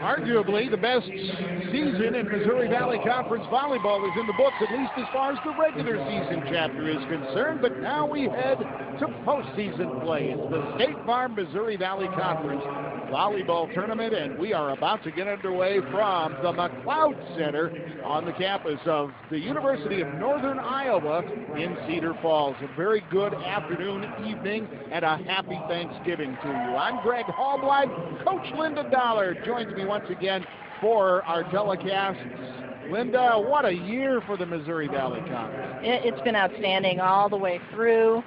Arguably the best season in Missouri Valley Conference volleyball is in the books, at least as far as the regular season chapter is concerned. But now we head to postseason play. It's the State Farm Missouri Valley Conference Volleyball Tournament, and we are about to get underway from the McLeod Center on the campus of the University of Northern Iowa in Cedar Falls. A very good afternoon, evening, and a happy Thanksgiving to you. I'm Greg Hallblite. Coach Linda Dollar joins me once again for our telecasts. Linda, what a year for the Missouri Valley Conference. It's been outstanding all the way through.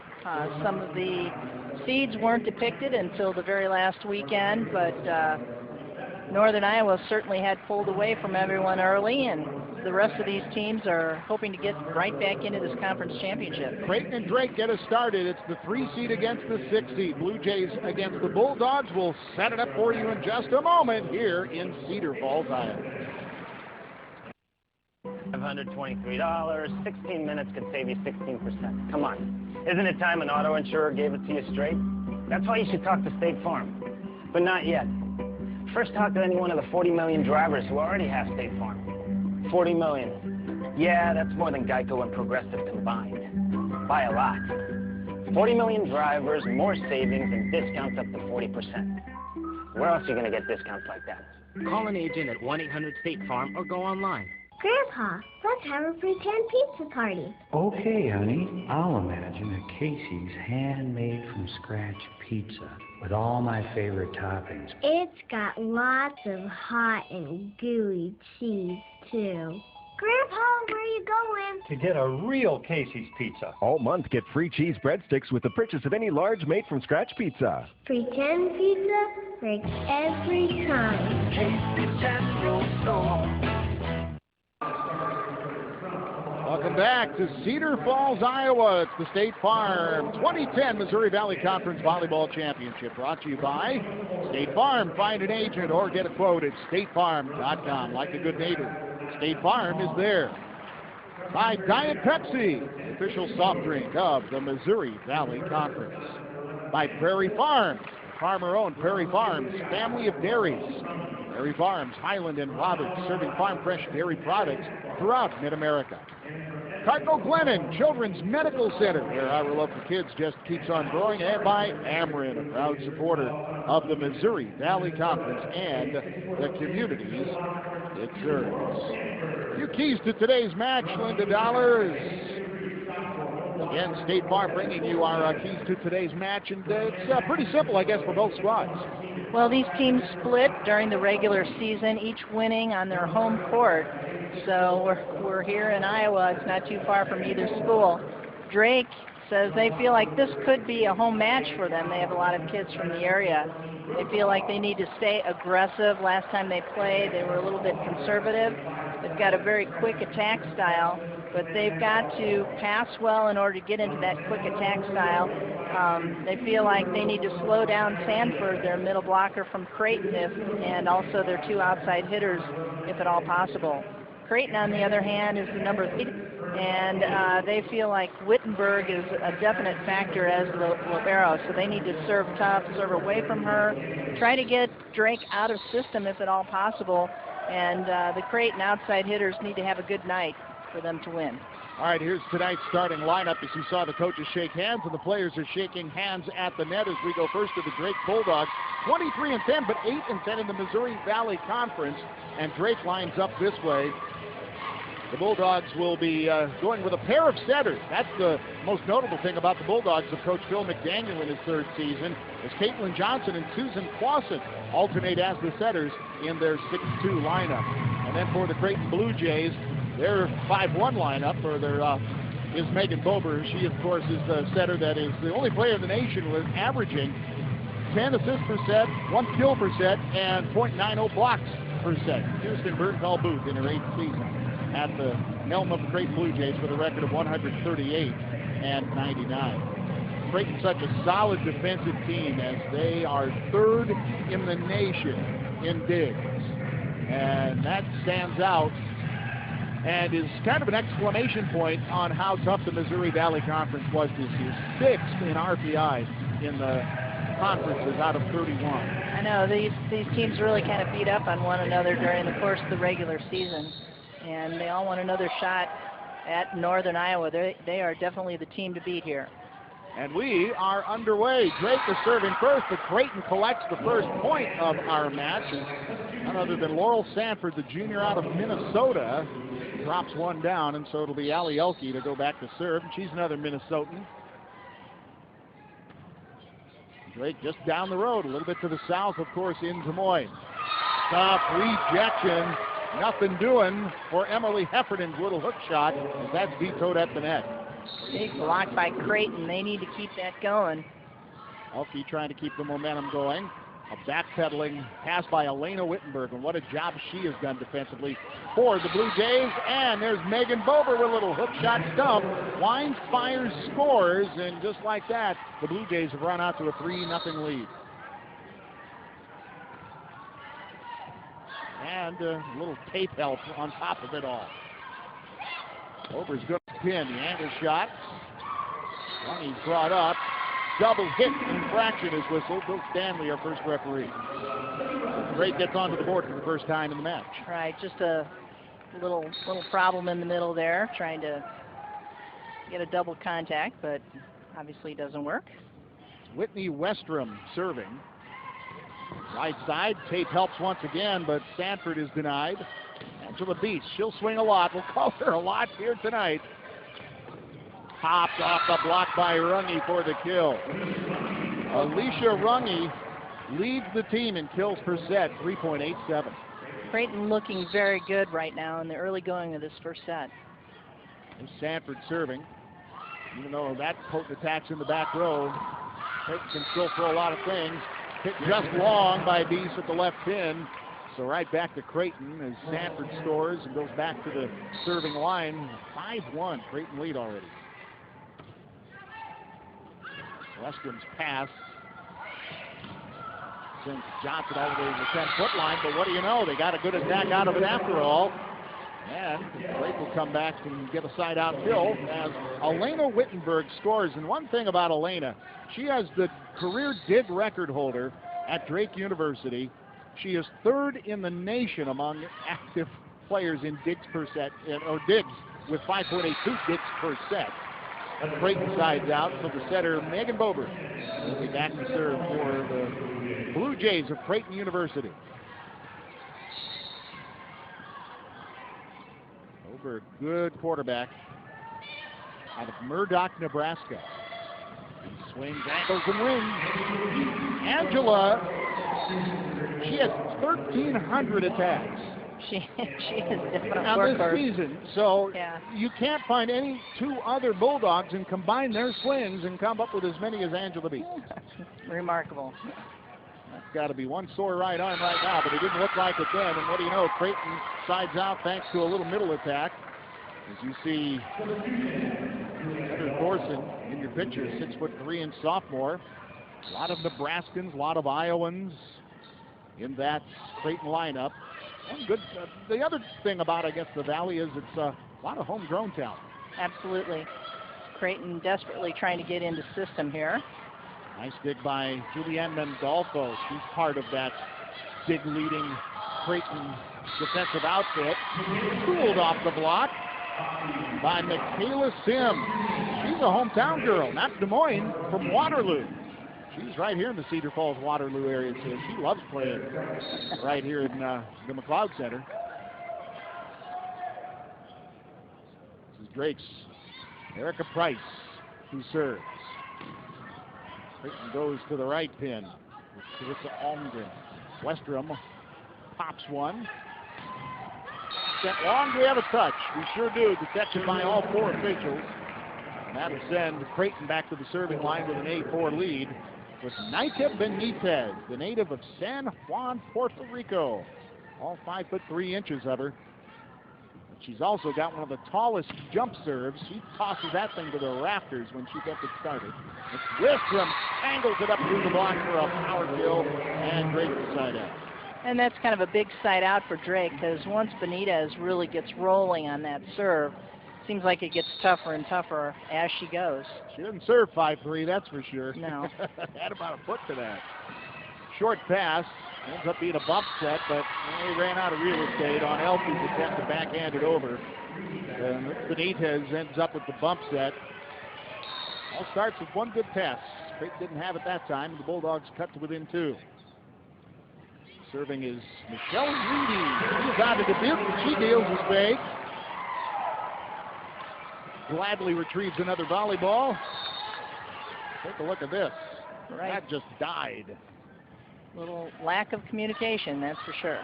Some of the seeds weren't depicted until the very last weekend, but Northern Iowa certainly had pulled away from everyone early, and the rest of these teams are hoping to get right back into this conference championship. Creighton and Drake get us started. It's the 3 seed against the 6 seed. Blue Jays against the Bulldogs. We'll set it up for you in just a moment here in Cedar Falls, Iowa. $523, 16 minutes could save you 16%. Come on. Isn't it time an auto insurer gave it to you straight? That's why you should talk to State Farm. But not yet. First talk to any one of the 40 million drivers who already have State Farm. 40 million. Yeah, that's more than Geico and Progressive combined. By a lot. 40 million drivers, more savings, and discounts up to 40%. Where else are you going to get discounts like that? Call an agent at 1-800-STATE-FARM or go online. Grandpa, let's have a pretend pizza party. Okay, honey. I'll imagine a Casey's handmade from scratch pizza with all my favorite toppings. It's got lots of hot and gooey cheese, too. Grandpa, where are you going? To get a real Casey's pizza. All month, get free cheese breadsticks with the purchase of any large made-from-scratch pizza. Pretend pizza breaks every time. Casey's Central Store. Welcome back to Cedar Falls, Iowa. It's the State Farm 2010 Missouri Valley Conference Volleyball Championship, brought to you by State Farm. Find an agent or get a quote at statefarm.com. Like a good neighbor, State Farm is there. By Diet Pepsi, official soft drink of the Missouri Valley Conference. By Prairie Farms, farmer-owned Prairie Farms, family of dairies. Prairie Farms, Highland and Roberts, serving farm fresh dairy products throughout mid-America. Cardinal Glennon Children's Medical Center, where our love for kids just keeps on growing, and by Ameren, a proud supporter of the Missouri Valley Conference and the communities it serves. A few keys to today's match, Linda Dollar. Again, State Farm bringing you our keys to today's match, and it's pretty simple, I guess, for both squads. Well, these teams split during the regular season, each winning on their home court. So we're here in Iowa. It's not too far from either school. Drake says they feel like this could be a home match for them. They have a lot of kids from the area. They feel like they need to stay aggressive. Last time they played, they were a little bit conservative. They've got a very quick attack style, but they've got to pass well in order to get into that quick attack style. They feel like they need to slow down Sanford, their middle blocker from Creighton, and also their 2 outside hitters, if at all possible. Creighton, on the other hand, is the number 3, and they feel like Wittenberg is a definite factor as the libero, so they need to serve tough, serve away from her, try to get Drake out of system if at all possible, and the Creighton outside hitters need to have a good night for them to win. All right, here's tonight's starting lineup. As you saw the coaches shake hands, and the players are shaking hands at the net as we go first to the Drake Bulldogs. 23-10, but 8-10 in the Missouri Valley Conference, and Drake lines up this way. The Bulldogs will be going with a pair of setters. That's the most notable thing about the Bulldogs of Coach Phil McDaniel in his 3rd season, as Caitlin Johnson and Susan Clausen alternate as the setters in their 6-2 lineup. And then for the Creighton Blue Jays, their 5-1 lineup is Megan Bober. She, of course, is the setter that is the only player in the nation with averaging 10 assists per set, 1 kill per set, and .90 blocks per set. Houston Bernthal Booth in her 8th season at the helm of the Creighton Blue Jays with a record of 138 and 99. Creighton's such a solid defensive team as they are 3rd in the nation in digs. And that stands out and is kind of an exclamation point on how tough the Missouri Valley Conference was this year. 6th in RPI in the conferences out of 31. I know these teams really kind of beat up on one another during the course of the regular season, and they all want another shot at Northern Iowa. They are definitely the team to beat here. And we are underway. Drake is serving first, but Creighton collects the first point of our match. And none other than Laurel Sanford, the junior out of Minnesota, drops one down, and so it'll be Allie Elke to go back to serve. And she's another Minnesotan. Drake just down the road, a little bit to the south, of course, in Des Moines. Tough rejection. Nothing doing for Emily Heffernan's little hook shot, as that's vetoed at the net. Big block by Creighton. They need to keep that going. Elke trying to keep the momentum going. A backpedaling pass by Elena Wittenberg, and what a job she has done defensively for the Blue Jays. And there's Megan Bober with a little hook shot stump. Wines, fires, scores, and just like that, the Blue Jays have run out to a 3-0 lead. And a little tape help on top of it all. Bober's good pin, the angle shot. He's brought up. Double hit infraction is whistled. Bill Stanley, our first referee. Drake gets onto the board for the first time in the match. Right, just a little problem in the middle there, trying to get a double contact, but obviously doesn't work. Whitney Westrom serving. Right side, tape helps once again, but Sanford is denied. Angela Beach, she'll swing a lot. We'll call her a lot here tonight. Popped off the block by Runge for the kill. Alicia Runge leads the team in kills per set, 3.87. Creighton looking very good right now in the early going of this first set. And Sanford serving. Even though that potent attack's in the back row, Creighton can still throw a lot of things. Hit just long by Beast at the left pin. So right back to Creighton as Sanford scores and goes back to the serving line. 5-1, Creighton lead already. Westrom's pass sends Johnson all the way to the 10-foot line, but what do you know? They got a good attack out of it after all. And Drake will come back and get a side-out kill as Elena Wittenberg scores. And one thing about Elena, she has the career dig record holder at Drake University. She is third in the nation among active players in digs per set, or digs with 5.82 digs per set. Creighton sides out, so the setter, Megan Bober, will be back to serve for the Blue Jays of Creighton University. Bober, good quarterback out of Murdoch, Nebraska. Swings, angles, and wins. Angela, she has 1,300 attacks. She is definitely now this season, so yeah. You can't find any two other Bulldogs and combine their swings and come up with as many as Angela Beach. Remarkable. That's got to be one sore right arm right now, but it didn't look like it then. And what do you know? Creighton sides out thanks to a little middle attack. As you see, Thorson in your picture, 6'3" sophomore. A lot of Nebraskans, a lot of Iowans in that Creighton lineup. And good. The other thing about, I guess, the Valley is it's a lot of homegrown talent. Absolutely. Creighton desperately trying to get into system here. Nice dig by Julianne Mendolfo. She's part of that big leading Creighton defensive outfit. Cooled off the block by Michaela Sim. She's a hometown girl, not Des Moines, from Waterloo. She's right here in the Cedar Falls, Waterloo area, so she loves playing right here in the McLeod Center. This is Drake's Erica Price, who serves. Creighton goes to the right pin with Carissa Almgren. Westrom pops one. Sent long, do we have a touch? We sure do, detected by all four officials. And that'll send Creighton back to the serving line with an 8-4 lead with Naita Benitez, the native of San Juan, Puerto Rico. All 5'3" of her. She's also got one of the tallest jump serves. She tosses that thing to the rafters when she gets it started. Wistrom angles it up through the block for a power kill, and Drake the side out. And that's kind of a big side out for Drake, because once Benitez really gets rolling on that serve, Seems like it gets tougher and tougher as she goes. She didn't serve 5-3, that's for sure. No. Had about a foot to that. Short pass. Ends up being a bump set, but they ran out of real estate on Elke's attempt to backhand it over. And Benitez ends up with the bump set. All starts with one good pass. Creighton didn't have it that time. The Bulldogs cut to within 2. Serving is Michelle Reedy. She's out of debut. She deals with fake. Gladly retrieves another volleyball. Take a look at this. Right. That just died. Little lack of communication, that's for sure.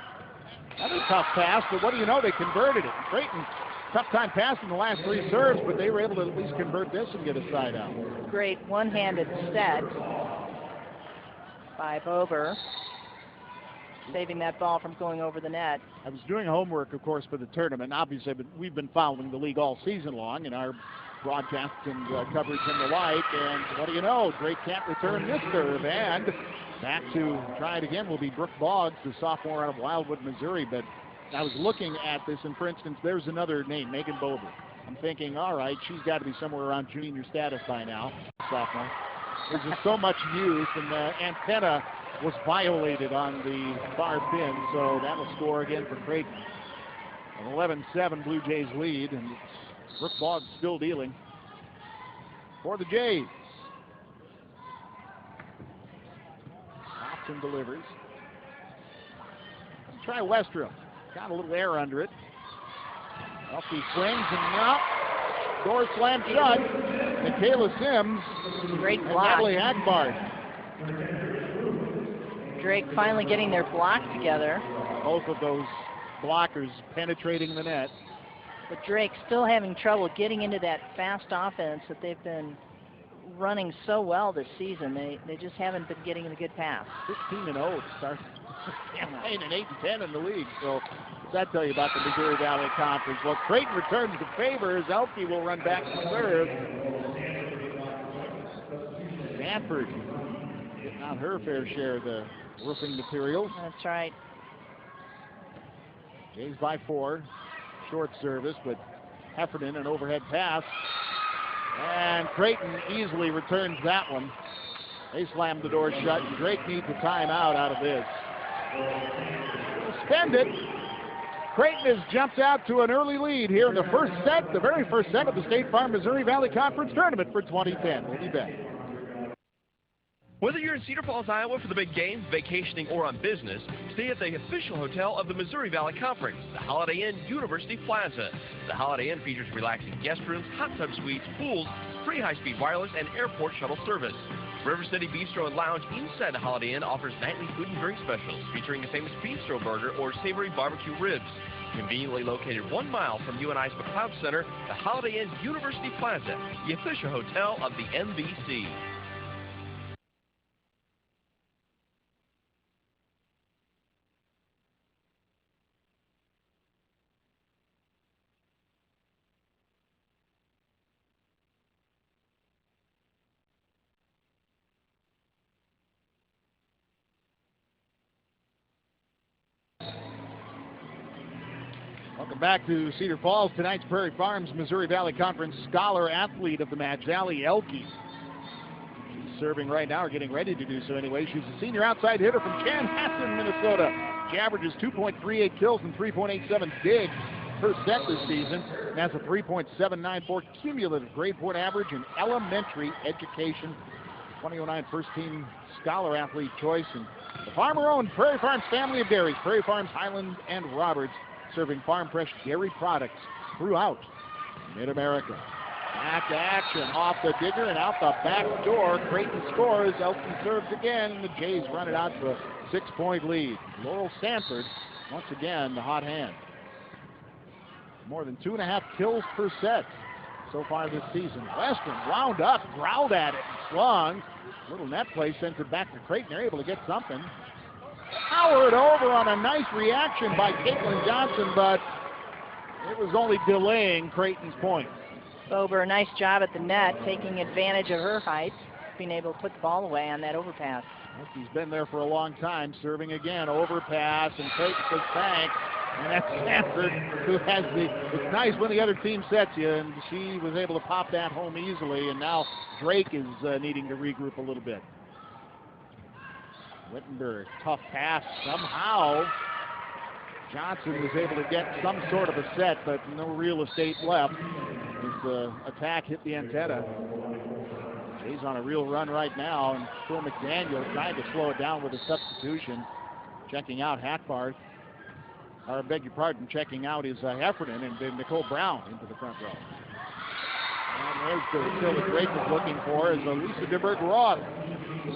Another tough pass, but what do you know? They converted it. Creighton, tough time passing the last 3 serves, but they were able to at least convert this and get a side out. Great one-handed set by Bober, saving that ball from going over the net. I was doing homework, of course, for the tournament. Obviously, but we've been following the league all season long in our broadcasts and coverage and the like. And what do you know? Drake can't return this serve. And back to try it again will be Brooke Boggs, the sophomore out of Wildwood, Missouri. But I was looking at this, and for instance, there's another name, Megan Bober. I'm thinking, all right, she's got to be somewhere around junior status by now, sophomore. There's just so much youth, and the antenna was violated on the far pin, so that will score again for Creighton. An 11-7 Blue Jays lead, and Brooke Boggs still dealing for the Jays. Hobson delivers. Let's try Westrom. Got a little air under it. Elke swings and up. Door slammed shut. Michaela Sims. Great and block. Natalie Hagbard. Drake finally getting their block together. Both of those blockers penetrating the net. But Drake still having trouble getting into that fast offense that they've been running so well this season. They just haven't been getting the good pass. 16-0 to start campaign and 8-10 in the league. So what's that tell you about the Missouri Valley Conference? Well, Creighton returns the favor as Elke will run back to serve. Stanford getting out her fair share of the roofing materials. That's right. Jays by 4. Short service, but Heffernan an overhead pass. And Creighton easily returns that one. They slam the door shut, and Drake needs a timeout out of this. Spend it. Creighton has jumped out to an early lead here in the first set, the very first set of the State Farm Missouri Valley Conference Tournament for 2010. We'll be back. Whether you're in Cedar Falls, Iowa for the big game, vacationing, or on business, stay at the official hotel of the Missouri Valley Conference, the Holiday Inn University Plaza. The Holiday Inn features relaxing guest rooms, hot tub suites, pools, free high-speed wireless, and airport shuttle service. River City Bistro and Lounge inside the Holiday Inn offers nightly food and drink specials featuring a famous bistro burger or savory barbecue ribs. Conveniently located 1 mile from UNI's McLeod Center, the Holiday Inn University Plaza, the official hotel of the MVC. Welcome back to Cedar Falls. Tonight's Prairie Farms Missouri Valley Conference Scholar Athlete of the match, Allie Elke. She's serving right now, or getting ready to do so anyway. She's a senior outside hitter from Chanhassen, Minnesota. She averages 2.38 kills and 3.87 digs per set this season, and has a 3.794 cumulative grade point average in elementary education. 2009 first team Scholar Athlete choice, and the farmer-owned Prairie Farms family of dairies, Prairie Farms, Highland, and Roberts, serving farm-fresh dairy products throughout Mid-America. Back to action, off the digger and out the back door. Creighton scores, Elke serves again, and the Jays run it out to a 6-point lead. Laurel Sanford, once again, the hot hand. More than 2.5 kills per set so far this season. Western wound up, growled at it, and slung. Little net play sends it back to Creighton. They're able to get something. Powered over on a nice reaction by Caitlin Johnson, but it was only delaying Creighton's point. Bober, a nice job at the net, taking advantage of her height, being able to put the ball away on that overpass. He's been there for a long time, serving again, overpass, and Creighton says thanks. And that's Sanford who has it's nice when the other team sets you, and she was able to pop that home easily, and now Drake is needing to regroup a little bit. Wittenberg, tough pass. Somehow Johnson was able to get some sort of a set, but no real estate left. His attack hit the antenna. He's on a real run right now, and Phil McDaniel trying to slow it down with a substitution. Checking out Hackbarth. I beg your pardon, checking out is Heffernan, and then Nicole Brown into the front row. And there's the still that Drake was looking for is Lisa DeBerg-Roth,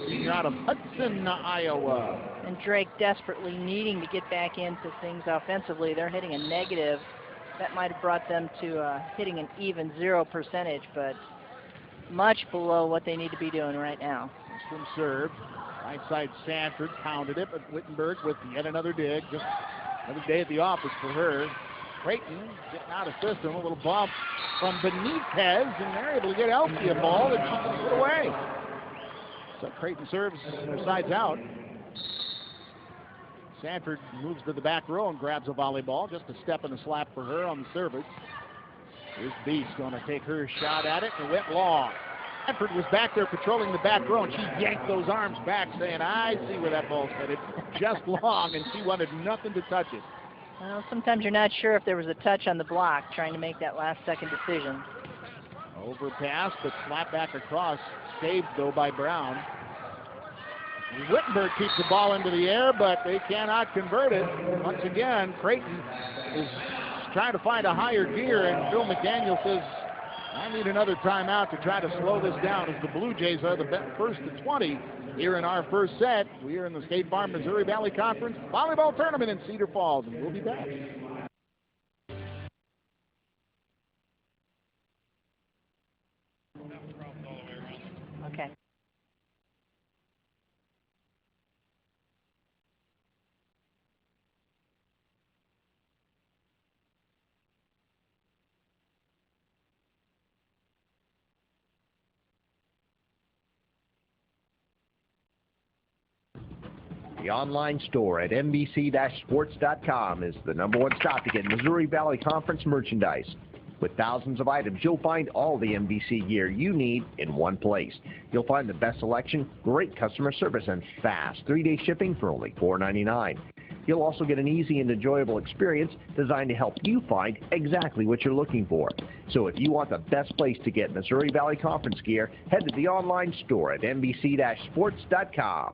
senior out of Hudson, Iowa. And Drake desperately needing to get back into things offensively. They're hitting a negative. That might have brought them to hitting an even 0 percentage, but much below what they need to be doing right now. From serve. Right side Sanford pounded it, but Wittenberg with yet another dig. Just another day at the office for her. Creighton getting out of system, a little bump from Benitez, and they're able to get Elsie a ball that she can put away. So Creighton serves their sides out. Sanford moves to the back row and grabs a volleyball. Just a step and a slap for her on the service. Here's Beast going to take her shot at it, and it went long. Sanford was back there patrolling the back row, and she yanked those arms back, saying, I see where that ball's headed. Just long, and she wanted nothing to touch it. Well, sometimes you're not sure if there was a touch on the block, trying to make that last-second decision. Overpass, but slap back across. Saved, though, by Brown. Wittenberg keeps the ball into the air, but they cannot convert it. Once again, Creighton is trying to find a higher gear, and Phil McDaniel says, I need another timeout to try to slow this down, as the Blue Jays are the first to 20 here in our first set. We are in the State Farm Missouri Valley Conference Volleyball Tournament in Cedar Falls, and we'll be back. Okay. The online store at MVC-sports.com is the #1 stop to get Missouri Valley Conference merchandise. With thousands of items, you'll find all the MVC gear you need in one place. You'll find the best selection, great customer service, and fast 3-day shipping for only $4.99. You'll also get an easy and enjoyable experience designed to help you find exactly what you're looking for. So if you want the best place to get Missouri Valley Conference gear, head to the online store at MVC-sports.com.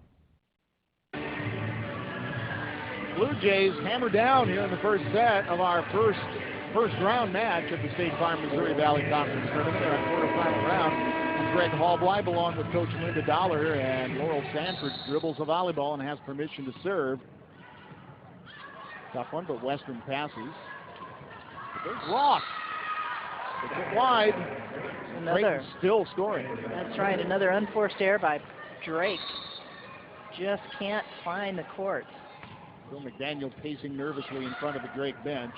Blue Jays hammer down here in the first set of our first round match of the State Farm Missouri Valley Conference Tournament, our quarterfinal round. I'm Greg Hallbleib along with Coach Linda Dollar, and Laurel Sanford dribbles a volleyball and has permission to serve. Tough one, but Western passes. There's Ross. It's it wide. Another. Still scoring. That's right, another unforced error by Drake. Just can't find the court. Phil McDaniel pacing nervously in front of the Drake bench.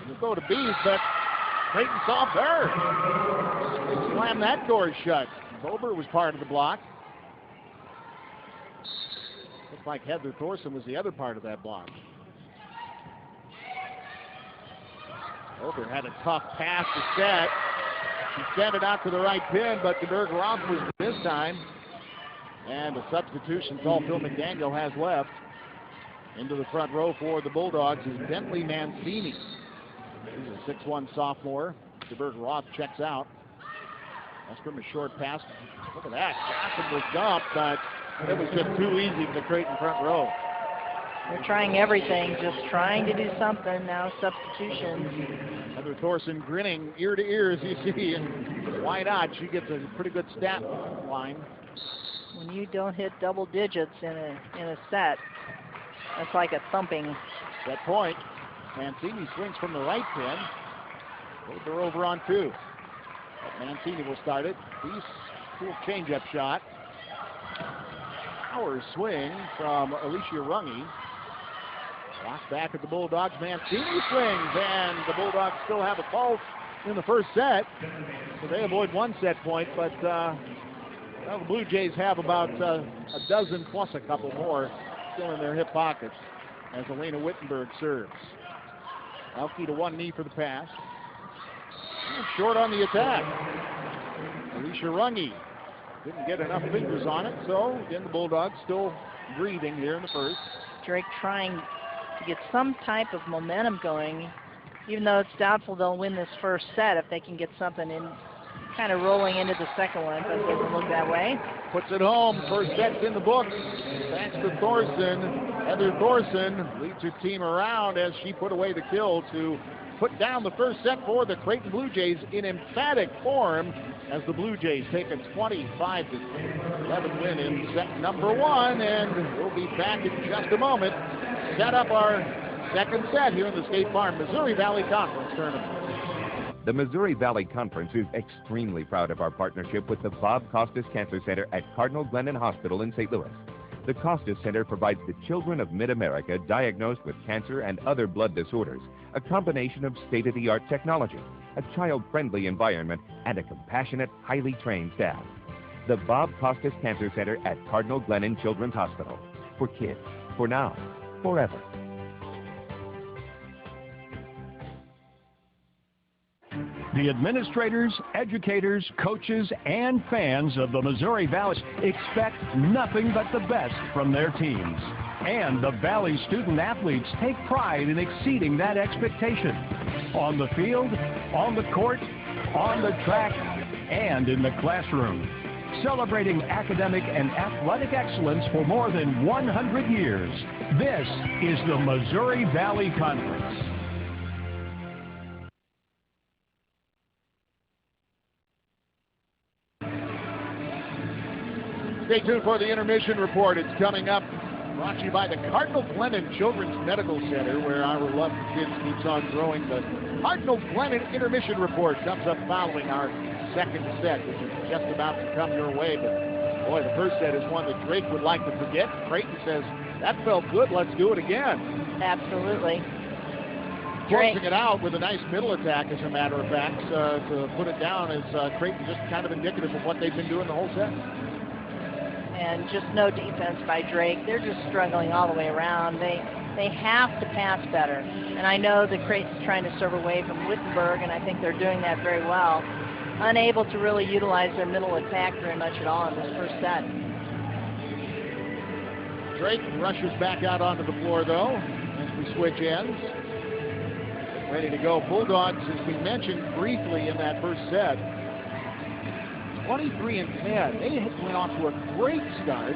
He'll go to Bees, but Creighton saw her. They slammed that door shut. Bober was part of the block. Looks like Heather Thorson was the other part of that block. Bober had a tough pass to set. He sent it out to the right pin, but DeBerg-Roth was this time. And a substitution's all Phil McDaniel has left. Into the front row for the Bulldogs is Bentley Mancini. He's a 6'1 sophomore. DeBerg-Roth checks out. That's from a short pass. Look at that. Johnson was dumped, but it was just too easy for the Creighton front row. They're trying everything, just trying to do something. Now substitutions. Heather Thorson grinning ear to ear, as you see, and why not? She gets a pretty good stat line. When you don't hit double digits in a set, that's like a thumping. That point. Mancini swings from the right pin. They're over on 2. But Mancini will start it. He's cool changeup shot. Power swing from Alicia Runge. Blocked back at the Bulldogs. Mancini swings, and the Bulldogs still have a pulse in the first set. So they avoid 1 set point, but well, the Blue Jays have about a dozen plus a couple more still in their hip pockets as Elena Wittenberg serves. Elke to one knee for the pass. Short on the attack. Alicia Runge didn't get enough fingers on it, so again the Bulldogs still breathing here in the first. Drake trying to get some type of momentum going, even though it's doubtful they'll win this first set if they can get something in, kind of rolling into the second one, but it doesn't look that way. Puts it home. First set's in the books. Thanks to Thorson. Heather Thorson leads her team around as she put away the kill to put down the first set for the Creighton Blue Jays in emphatic form as the Blue Jays take a 25-11 win in set number one, and we'll be back in just a moment. Set up our second set here in the State Farm Missouri Valley Conference Tournament. The Missouri Valley Conference is extremely proud of our partnership with the Bob Costas Cancer Center at Cardinal Glennon Hospital in St. Louis. The Costas Center provides the children of Mid-America diagnosed with cancer and other blood disorders a combination of state-of-the-art technology, a child-friendly environment, and a compassionate, highly trained staff. The Bob Costas Cancer Center at Cardinal Glennon Children's Hospital. For kids, for now, forever. The administrators, educators, coaches, and fans of the Missouri Valley expect nothing but the best from their teams. And the Valley student athletes take pride in exceeding that expectation. On the field, on the court, on the track, and in the classroom. Celebrating academic and athletic excellence for more than 100 years. This is the Missouri Valley Conference. Stay tuned for the intermission report. It's coming up. Brought to you by the Cardinal Glennon Children's Medical Center, where our love for kids keeps on growing. The Cardinal Glennon intermission report comes up following our second set, which is just about to come your way. But boy, the first set is one that Drake would like to forget. Creighton says, that felt good, let's do it again. Absolutely. Closing it out with a nice middle attack, as a matter of fact, to put it down is Creighton, just kind of indicative of what they've been doing the whole set. And just no defense by Drake. They're just struggling all the way around. They have to pass better. And I know that Creighton's trying to serve away from Wittenberg, and I think they're doing that very well. Unable to really utilize their middle attack very much at all in this first set. Drake rushes back out onto the floor, though, as we switch ends. Ready to go. Bulldogs, as we mentioned briefly in that first set, 23-10. They went off to a great start,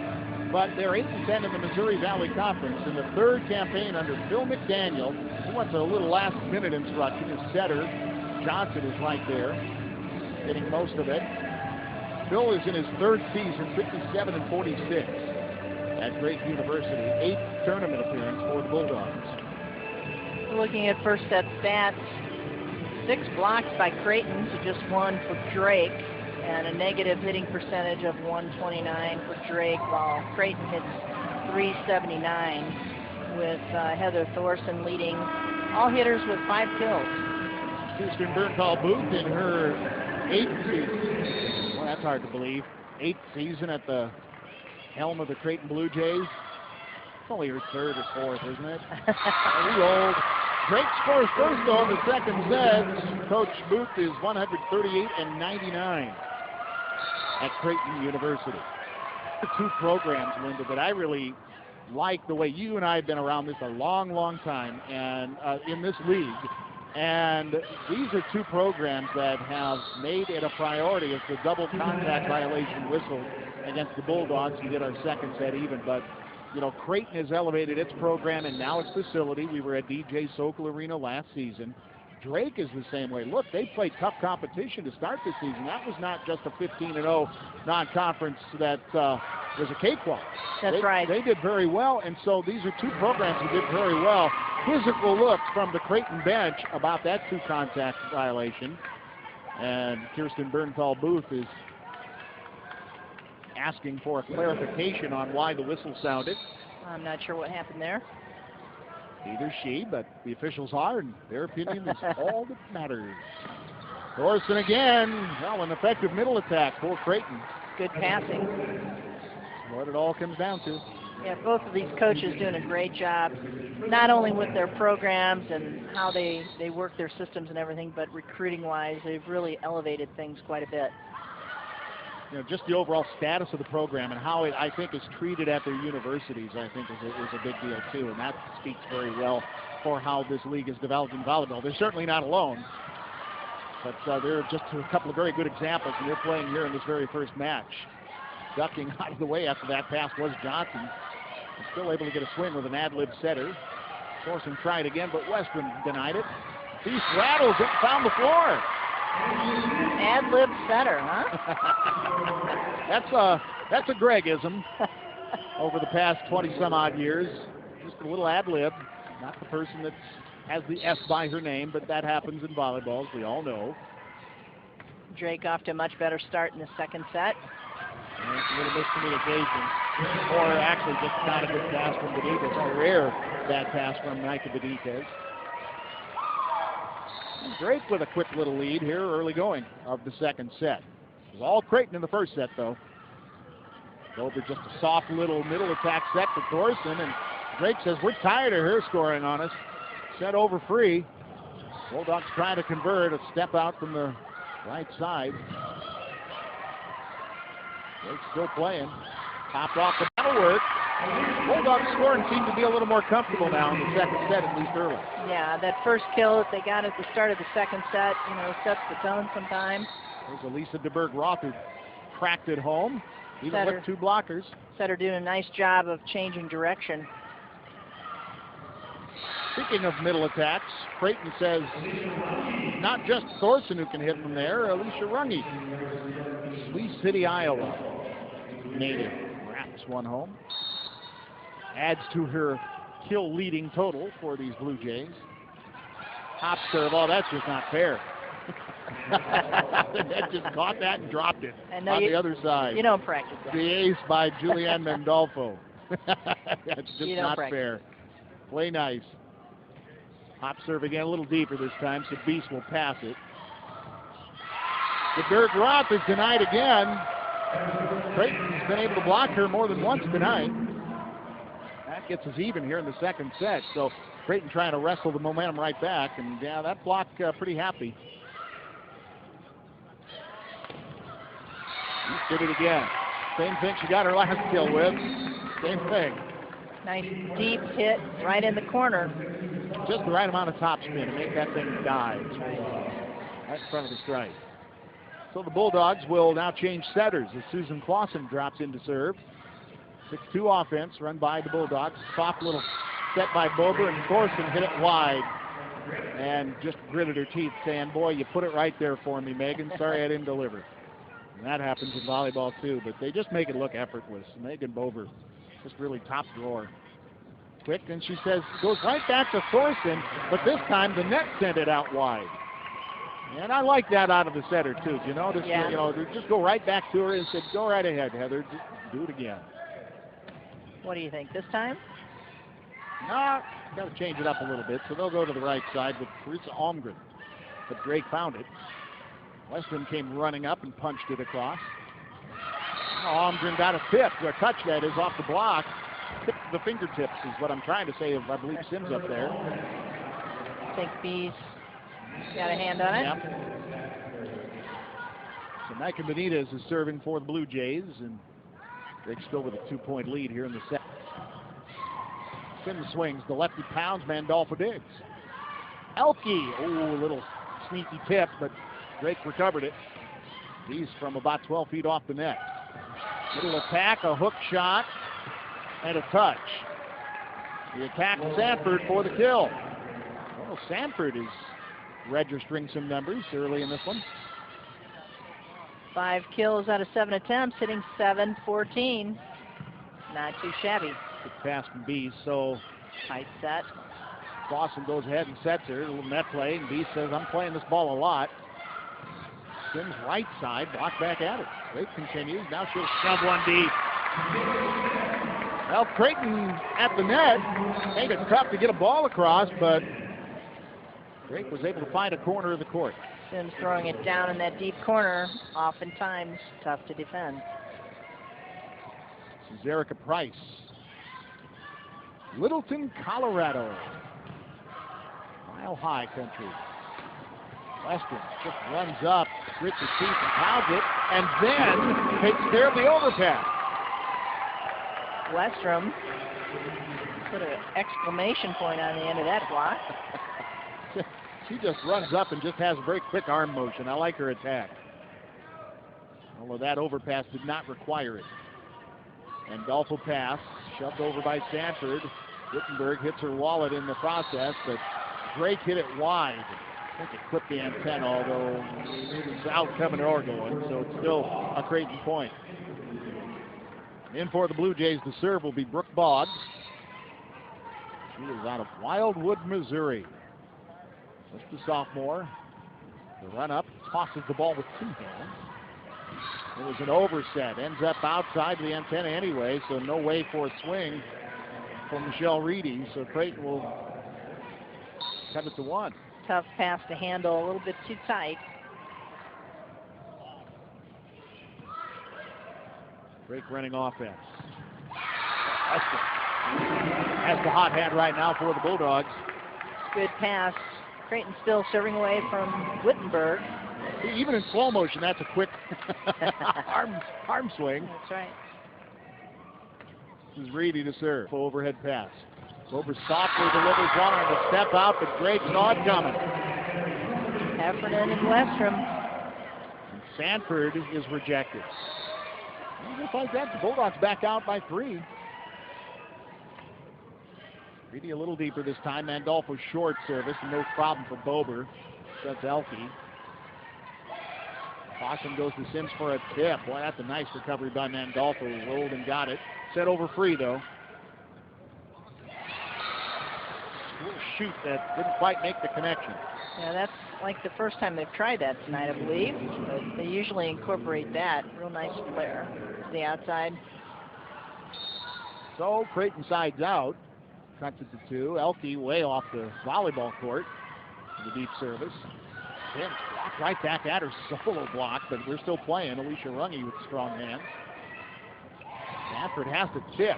but they're 8-10 in the Missouri Valley Conference. In the third campaign under Phil McDaniel, he wants a little last-minute instruction. His setter, Johnson, is right there, getting most of it. Phil is in his third season, 57-46 at Creighton University. 8th tournament appearance for the Bulldogs. Looking at first set stats, 6 blocks by Creighton to just 1 for Drake, and a negative hitting percentage of 129 for Drake, while Creighton hits 379 with Heather Thorson leading all hitters with 5 kills. Kirsten Bernthal Booth in her 8th season. Well, that's hard to believe. 8th season at the helm of the Creighton Blue Jays. It's only her 3rd or 4th, isn't it? Very old. Drake scores first, though, in the second set. Coach Booth is 138-99 at Creighton University. The 2 programs, Linda, that I really like the way you and I have been around this a long, long time and in this league. And these are 2 programs that have made it a priority as the double contact violation whistle against the Bulldogs to get our second set even. But, you know, Creighton has elevated its program and now its facility. We were at DJ Sokol Arena last season. Drake is the same way. Look, they played tough competition to start this season. That was not just a 15-0 non-conference that was a cakewalk. That's right. They did very well, and so these are 2 programs that did very well. Quizzical looks from the Creighton bench about that 2 contact violation. And Kirsten Bernthal Booth is asking for a clarification on why the whistle sounded. I'm not sure what happened there. Neither she, but the officials are, and their opinion is all that matters. Thorson again. Well, an effective middle attack for Creighton. Good passing. What it all comes down to. Yeah, both of these coaches doing a great job, not only with their programs and how they work their systems and everything, but recruiting-wise, they've really elevated things quite a bit. You know, just the overall status of the program and how it, I think, is treated at their universities, I think, is a big deal, too. And that speaks very well for how this league is developed in volleyball. They're certainly not alone, but they're just a couple of very good examples, and they're playing here in this very first match. Ducking out of the way after that pass was Johnson. Still able to get a swing with an ad-lib setter. Thorson tried again, but Western denied it. Beast rattles it, found the floor. Ad-lib setter, huh? That's a Gregism over the past 20-some-odd years. Just a little ad-lib. Not the person that has the S by her name, but that happens in volleyball, as we all know. Drake off to a much better start in the second set. And it's a little miscommunication. Or actually just not a good pass from Benitez. A rare bad pass from Micah Benitez. Drake with a quick little lead here early going of the second set. It was all Creighton in the first set, though. Over just a soft little middle attack set for Thorson, and Drake says, we're tired of her scoring on us. Set over free. Bulldogs trying to convert, a step out from the right side. Drake still playing. Popped off the battle work. Bulldogs scoring seem to be a little more comfortable now in the second set, at least early. Yeah, that first kill that they got at the start of the second set, you know, sets the tone sometimes. There's Elisa DeBerg-Roth who cracked it home, even with two blockers. Setter doing a nice job of changing direction. Speaking of middle attacks, Creighton says not just Thorson who can hit from there, Alicia Runge. Lee City, Iowa native wraps one home. Adds to her kill leading total for these Blue Jays. Hop serve, oh, that's just not fair. That just caught that and dropped it on the other side. You don't practice that. The ace by Julianne Mendolfo. That's just not fair. Play nice. Hop serve again, a little deeper this time, so Beast will pass it. The DeBerg-Roth is denied again. Creighton's been able to block her more than once tonight. That gets us even here in the second set. So Creighton trying to wrestle the momentum right back, and yeah, that block pretty happy. She did it again. Same thing she got her last kill with. Same thing. Nice deep hit right in the corner. Just the right amount of topspin to make that thing dive. Right in front of the strike. So the Bulldogs will now change setters as Susan Clausen drops in to serve. 6-2 offense run by the Bulldogs. Soft little set by Bober, and Thorson hit it wide. And just gritted her teeth saying, boy, you put it right there for me, Megan. Sorry I didn't deliver. And that happens in volleyball too, but they just make it look effortless. Megan Bober, just really top drawer. Quick, and she says, goes right back to Thorson, but this time the net sent it out wide. And I like that out of the setter too. You know, just go right back to her and said, go right ahead, Heather, just do it again. What do you think, this time? No, got to change it up a little bit, so they'll go to the right side with Teresa Almgren. But Drake found it. Western came running up and punched it across. Almgren got a tip, or a touch that is, off the block. Tip the fingertips is what I'm trying to say, I believe Sims up there. I think B's got a hand on it. Yep. So Micah Benitez is serving for the Blue Jays, and Drake's still with a 2-point lead here in the set. Sims swings, the lefty pounds, Mandolfo digs. Elke, oh, a little sneaky tip, but Drake recovered it. He's from about 12 feet off the net. Little attack, a hook shot, and a touch. The attack, Sanford for the kill. Well, Sanford is registering some numbers early in this one. 5 kills out of 7 attempts, hitting .714. Not too shabby. Good pass from Bees, so tight set. Clausen goes ahead and sets her. A little net play, and Bees says, I'm playing this ball a lot. Sims right side, block back at it. Drake continues. Now she'll shove one deep. Well, Creighton at the net. Made it tough to get a ball across, but Drake was able to find a corner of the court. Sims throwing it down in that deep corner, oftentimes tough to defend. This is Erica Price Littleton, Colorado. Mile High country. Western just runs up, grits his teeth and pounds it, and then takes care of the overpass. Westrom put an exclamation point on the end of that block. She just runs up and just has a very quick arm motion. I like her attack. Although that overpass did not require it. And Dolphin pass, shoved over by Sanford. Wittenberg hits her wallet in the process, but Drake hit it wide. I think it clipped the antenna, although it was out coming or going, so it's still a Creighton point. In for the Blue Jays, the serve will be Brooke Boggs. She is out of Wildwood, Missouri. Just a sophomore. The run up, tosses the ball with two hands. It was an overset, ends up outside the antenna anyway, so no way for a swing from Michelle Reedy, so Creighton will cut it to one. Tough pass to handle, a little bit too tight. Drake running offense. That's the hot hand right now for the Bulldogs. Good pass. Creighton still serving away from Wittenberg. Even in slow motion, that's a quick arm swing. That's right. This is Reedy to serve. Overhead pass. Over softly delivers one on the step out, but Drake saw it coming. Heffernan and Westrom. And Sanford is rejected. Just like that, the Bulldogs back out by 3. Reedy a little deeper this time. Mandolfo short service, and no problem for Bober. That's Elke. Thorson goes to Sims for a tip. Boy, that's a nice recovery by Mandolfo. Rolled and got it. Set over free, though. A little shoot that didn't quite make the connection. Yeah, that's like the first time they've tried that tonight, I believe. But they usually incorporate that. Real nice flare to the outside. So Creighton sides out. Cuts it to 2. Elke way off the volleyball court. The deep service. Sims blocked right back at her. Solo block, but we're still playing. Alicia Runge with strong hands. Sanford has to tip.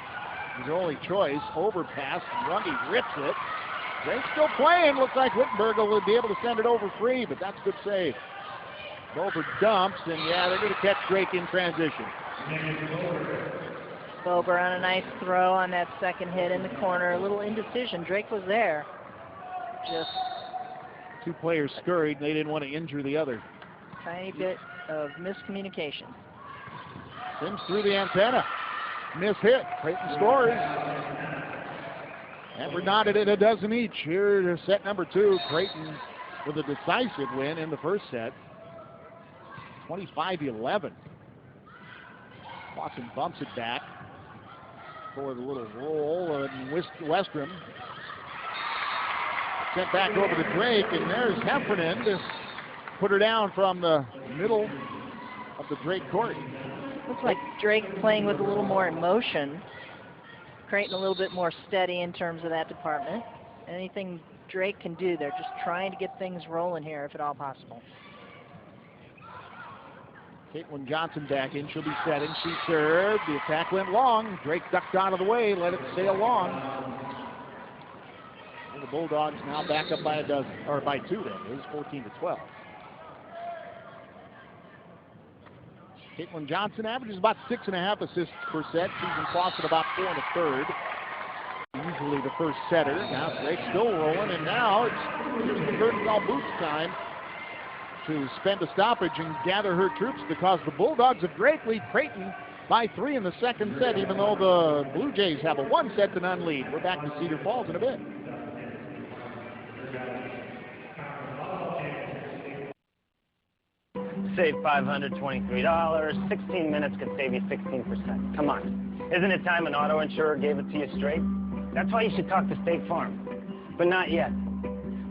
His only choice. Overpass. Runge rips it. Drake's still playing. Looks like Wittenberg will be able to send it over free, but that's a good save. Bober dumps, and yeah, they're going to catch Drake in transition. Bober on a nice throw on that second hit in the corner. A little indecision. Drake was there. Just two players scurried, and they didn't want to injure the other. Tiny bit of miscommunication. Sims through the antenna. Miss hit. Creighton scores. And we're knotted at a dozen each. Here to set number 2. Creighton with a decisive win in the first set. 25-11. Thorson bumps it back for the little roll, and Westrom sent back over to Drake, and there's Heffernan to put her down from the middle of the Drake court. Looks like Drake playing with a little more emotion. Creighton a little bit more steady in terms of that department. Anything Drake can do, they're just trying to get things rolling here if at all possible. Caitlin Johnson back in. She'll be setting. She served. The attack went long. Drake ducked out of the way, let it sail long. And the Bulldogs now back up by a dozen, or by 2 then. It is 14-12. Caitlin Johnson averages about 6.5 assists per set. Susan Clausen about 4 1/3. Usually the first setter. Now Drake's still rolling, and now it's the Burton Boots time to spend a stoppage and gather her troops, because the Bulldogs of Drake lead Creighton by 3 in the second set, even though the Blue Jays have a 1-set-to-none lead. We're back to Cedar Falls in a bit. Save $523. 16 minutes could save you 16%. Come on. Isn't it time an auto insurer gave it to you straight? That's why you should talk to State Farm. But not yet.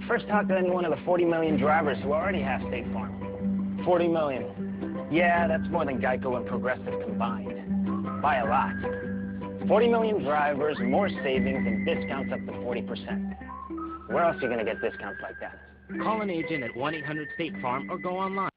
First, talk to any one of the 40 million drivers who already have State Farm. 40 million. Yeah, that's more than Geico and Progressive combined. By a lot. 40 million drivers, more savings, and discounts up to 40%. Where else are you going to get discounts like that? Call an agent at 1-800-STATE-FARM or go online.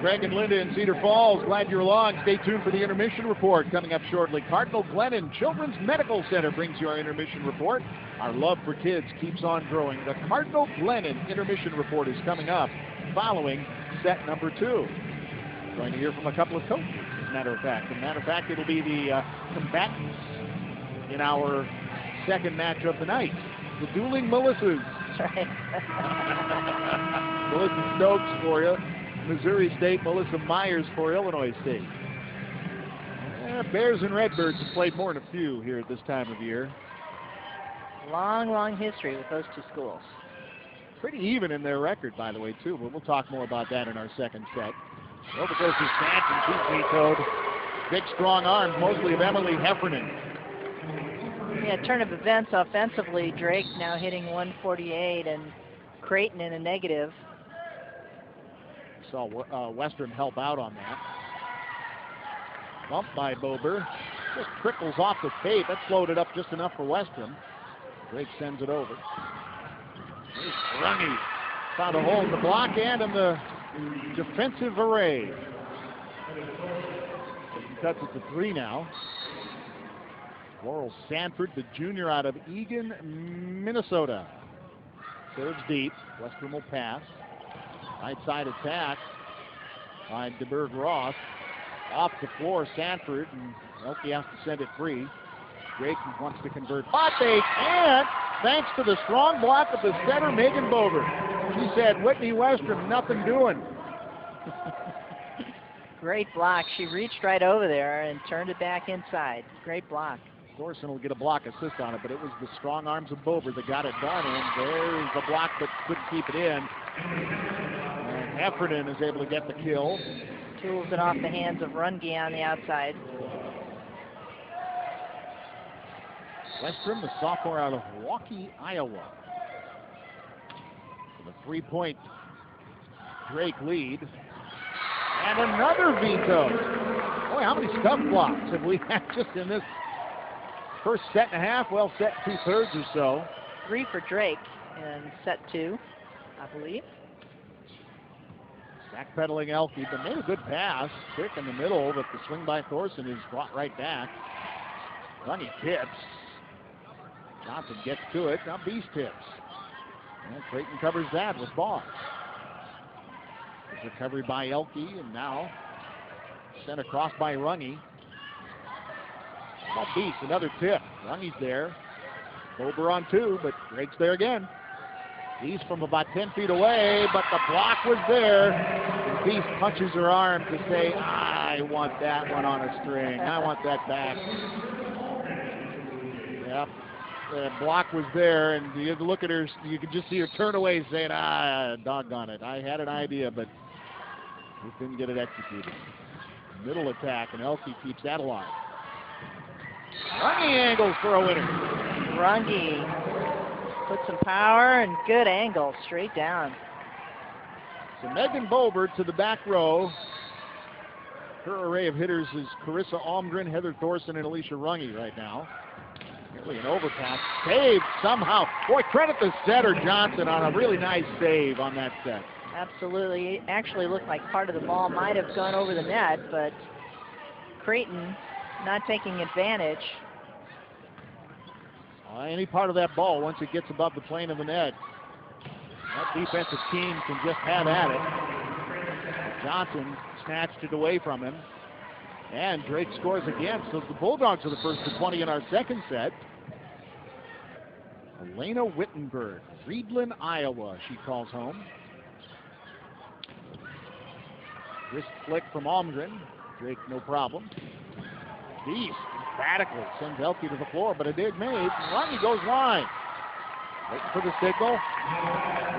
Craig and Linda in Cedar Falls, glad you're along. Stay tuned for the intermission report coming up shortly. Cardinal Glennon Children's Medical Center brings you our intermission report. Our love for kids keeps on growing. The Cardinal Glennon intermission report is coming up following set number 2. We're going to hear from a couple of coaches, as a matter of fact. As a matter of fact, it'll be the combatants in our second match of the night, the dueling Melissas. That's right. Melissa Stokes for you, Missouri State, Melissa Myers for Illinois State. Bears and Redbirds have played more than a few here at this time of year. Long, long history with those two schools. Pretty even in their record, by the way, too, but we'll talk more about that in our second set. Over goes to Stanton, she's vetoed. Big, strong arms, mostly of Emily Heffernan. Yeah, turn of events offensively. Drake now hitting 148 and Creighton in a negative. Saw Western help out on that. Bumped by Bober. Just trickles off the tape. That floated up just enough for Western. Drake sends it over. There's Rungy. Found a hole in the block and in the defensive array. He cuts it to 3 now. Laurel Sanford, the junior out of Eagan, Minnesota. Serves deep. Western will pass. Right side attack by DeBerg Ross. Off the floor, Sanford, and Elke has to send it free. Drake wants to convert. But they can't, thanks to the strong block of the setter, Megan Bober. She said, Whitney Western, nothing doing. Great block. She reached right over there and turned it back inside. Great block. Thorson will get a block assist on it, but it was the strong arms of Bober that got it done, and there's the block but couldn't keep it in. And Heffernan is able to get the kill. Tools it off the hands of Runge on the outside. Westrom, the sophomore out of Waukee, Iowa. With a 3-point Drake lead. And another veto. Boy, how many stub blocks have we had just in this first set and a half? Well, set 2/3 or so. 3 for Drake in set 2, I believe. Backpedaling Elke, but made a good pass. Quick in the middle, but the swing by Thorson is brought right back. Rungy tips. Johnson gets to it. Now Beast tips. And Creighton covers that with Boss. There's recovery by Elke, and now sent across by Rungy. Beast, another tip. Rungy's there. Bober on 2, but Drake's there again. He's from about 10 feet away, but the block was there. And Beast punches her arm to say, I want that one on a string. I want that back. Yep. The block was there, and you look at her, you could just see her turn away saying, doggone it. I had an idea, but we couldn't get it executed. Middle attack, and Elke keeps that alive. Rungy angles for a winner. Rungy put some power and good angle straight down. So Megan Bober to the back row. Her array of hitters is Carissa Almgren, Heather Thorson, and Alicia Rungy right now. Nearly an overpass. Saved somehow. Boy, credit the setter, Johnson, on a really nice save on that set. Absolutely. It actually looked like part of the ball might have gone over the net, but Creighton not taking advantage. Any part of that ball, once it gets above the plane of the net, that defensive team can just have at it. Johnson snatched it away from him. And Drake scores again, so the Bulldogs are the first to 20 in our second set. Elena Wittenberg, Friedland, Iowa, she calls home. Wrist flick from Almgren. Drake, no problem. Beast emphatically sends Elke to the floor, but a dig made. Rungy goes wide. Waiting for the signal.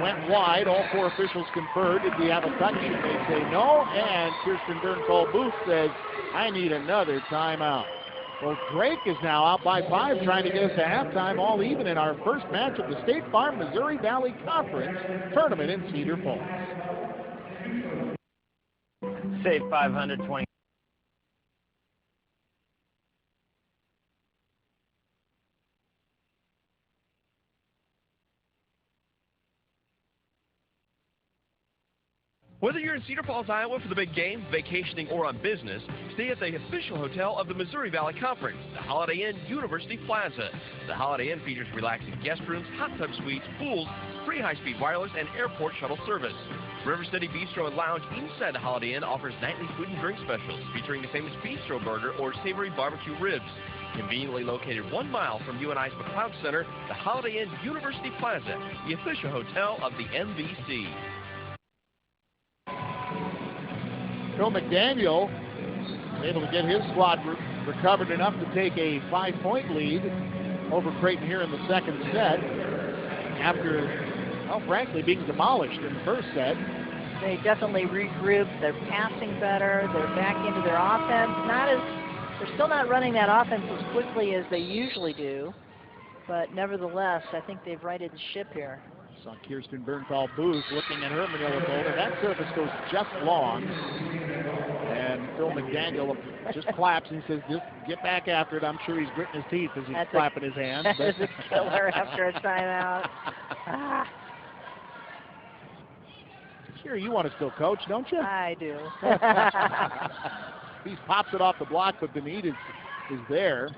Went wide. All 4 officials conferred. Did we have a touch? They say no. And Kirsten Dernfall Booth says, I need another timeout. Well, Drake is now out by 5, trying to get us to halftime, all even in our first match of the State Farm Missouri Valley Conference Tournament in Cedar Falls. Save 520. Whether you're in Cedar Falls, Iowa for the big game, vacationing, or on business, stay at the official hotel of the Missouri Valley Conference, the Holiday Inn University Plaza. The Holiday Inn features relaxing guest rooms, hot tub suites, pools, free high-speed wireless, and airport shuttle service. River City Bistro and Lounge inside the Holiday Inn offers nightly food and drink specials featuring the famous Bistro Burger or savory barbecue ribs. Conveniently located 1 mile from UNI's McLeod Center, the Holiday Inn University Plaza, the official hotel of the MVC. Phil McDaniel was able to get his squad recovered enough to take a 5-point lead over Creighton here in the second set after, well, frankly, being demolished in the first set. They definitely regrouped. They're passing better. They're back into their offense. They're still not running that offense as quickly as they usually do, but nevertheless, I think they've righted the ship here. Saw Kirsten Bernthal Booth looking at her manila folder. That service goes just long. And Phil McDaniel just claps and says, just get back after it. I'm sure he's gritting his teeth as he's clapping his hands. That is a killer after a timeout. Sure, you want to still coach, don't you? I do. He pops it off the block, but the need is there.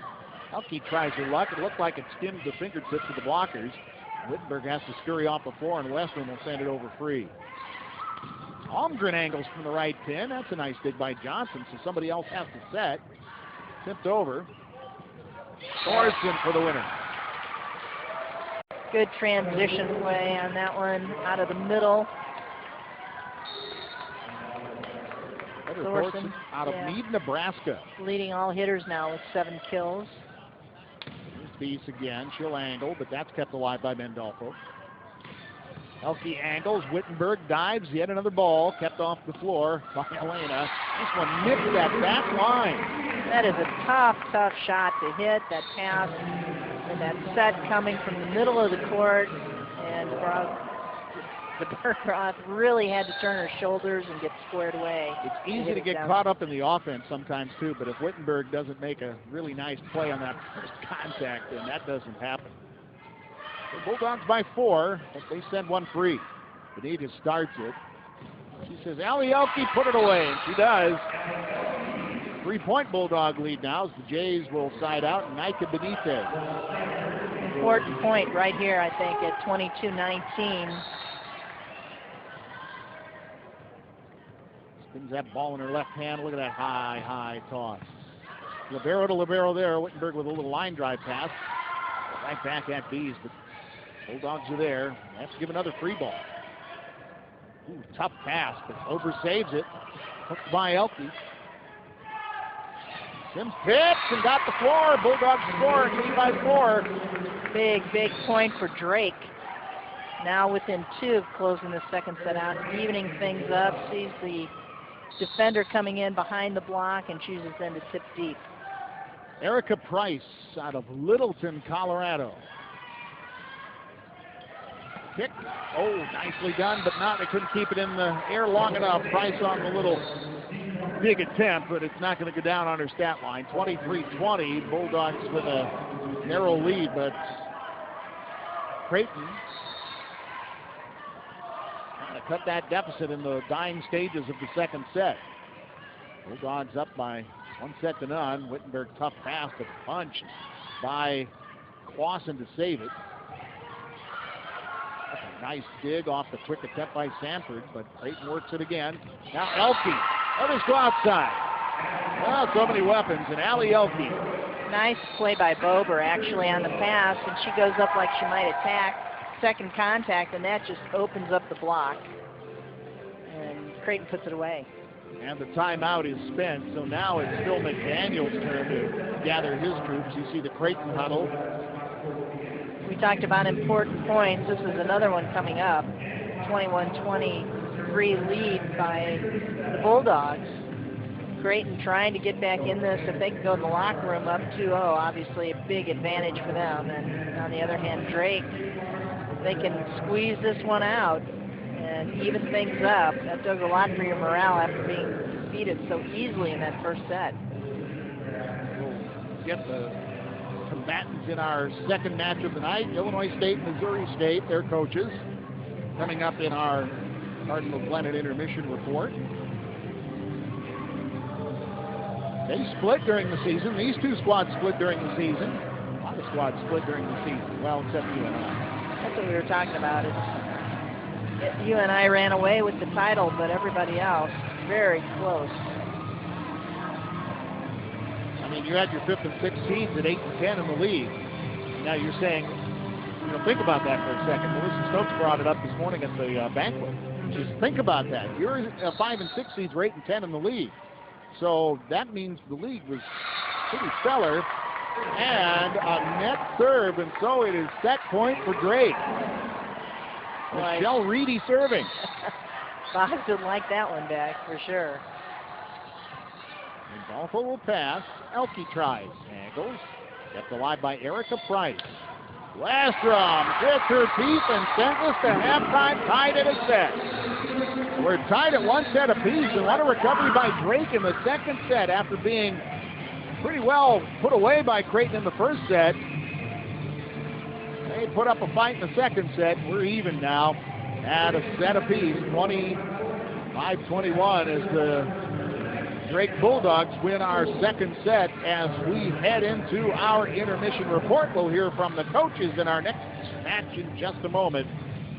Elke tries her luck. It looked like it skimmed the fingertips of the blockers. Wittenberg has to scurry off the floor, and Western will send it over free. Holmgren angles from the right pin. That's a nice dig by Johnson, so somebody else has to set. Tipped over. Thorson for the winner. Good transition play on that one, out of the middle. Thorson out of Meade, Nebraska. Leading all hitters now with 7 kills. Beast again. She'll angle, but that's kept alive by Mendolfo. Elke angles. Wittenberg dives. Yet another ball kept off the floor by Elena. This one nipped that back line. That is a tough, tough shot to hit. That pass and that set coming from the middle of the court. And the Berggraf really had to turn her shoulders and get squared away. It's easy to get caught up in the offense sometimes too, but if Wittenberg doesn't make a really nice play on that first contact, then that doesn't happen. The Bulldogs by 4, but they send one free. Benita starts it. She says, Allie Elke, put it away, and she does. 3-point Bulldog lead now as the Jays will side out, and Nika Benitez. Important point right here, I think, at 22-19. Spins that ball in her left hand. Look at that high toss. Libero to libero there. Wittenberg with a little line drive pass. Right back at Bees, but Bulldogs are there. They have to give another free ball. Ooh, tough pass, but Ober saves it. Hooked by Elke. Sims pips and got the floor. Bulldogs score and lead by 4. Big point for Drake. Now within 2 of closing the second set out, evening things up, sees the defender coming in behind the block and chooses then to tip deep. Erica Price out of Littleton, Colorado. Kick. Oh, nicely done, but they couldn't keep it in the air long enough. Price on the little big attempt, but it's not going to go down on her stat line. 23-20, Bulldogs with a narrow lead, but Creighton trying to cut that deficit in the dying stages of the second set. Bulldogs up by 1-0. Wittenberg tough pass, but punched by Clausen to save it. That's a nice dig off the quick attempt by Sanford, but Creighton works it again. Now Elke, others go outside. Well, so many weapons, and Allie Elke. Nice play by Bober actually on the pass, and she goes up like she might attack. Second contact, and that just opens up the block. And Creighton puts it away. And the timeout is spent, so now it's Phil McDaniel's turn to gather his troops. You see the Creighton huddle. We talked about important points. This is another one coming up. 21-23 lead by the Bulldogs. Creighton trying to get back in this. If they can go in the locker room up 2-0, obviously a big advantage for them. And on the other hand, Drake, they can squeeze this one out and even things up. That does a lot for your morale after being defeated so easily in that first set. We'll get the combatants in our second match of the night. Illinois State, Missouri State, their coaches, coming up in our Cardinal Glennon intermission report. They split during the season. These two squads split during the season. A lot of squads split during the season. Well, except UNI. That's what we were talking about. UNI ran away with the title, but everybody else very close. I mean, you had your 5th and 6th seeds at 8 and 10 in the league. Now you're saying, think about that for a second. Melissa Stokes brought it up this morning at the banquet. Just think about that. Your 5 and 6 seeds were 8 and 10 in the league. So that means the league was pretty stellar. And a net serve, and so it is set point for Drake. Michelle Reedy serving. Fox didn't like that one back, for sure. And Balfour will pass. Elke tries. Angles. Kept alive by Erica Price. Westrom gets her teeth and sent us to halftime, tied at a set. We're tied at 1 set apiece, and what a recovery by Drake in the second set after being pretty well put away by Creighton in the first set. They put up a fight in the second set. We're even now at a set apiece. 25-21 as the Drake Bulldogs win our second set. As we head into our intermission report, we'll hear from the coaches in our next match in just a moment.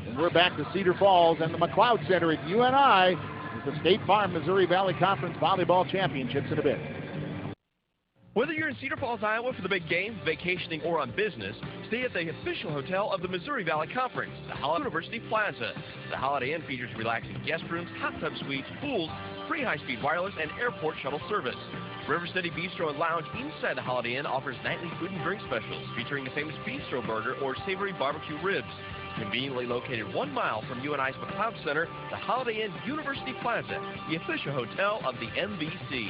And we're back to Cedar Falls and the McLeod Center at UNI with the State Farm Missouri Valley Conference Volleyball Championships in a bit. Whether you're in Cedar Falls, Iowa for the big game, vacationing, or on business, stay at the official hotel of the Missouri Valley Conference, the University Plaza. The Holiday Inn features relaxing guest rooms, hot tub suites, pools, free high-speed wireless, and airport shuttle service. River City Bistro and Lounge inside the Holiday Inn offers nightly food and drink specials featuring the famous bistro burger or savory barbecue ribs. Conveniently located 1 mile from UNI's McLeod Center, the Holiday Inn University Plaza, the official hotel of the MVC.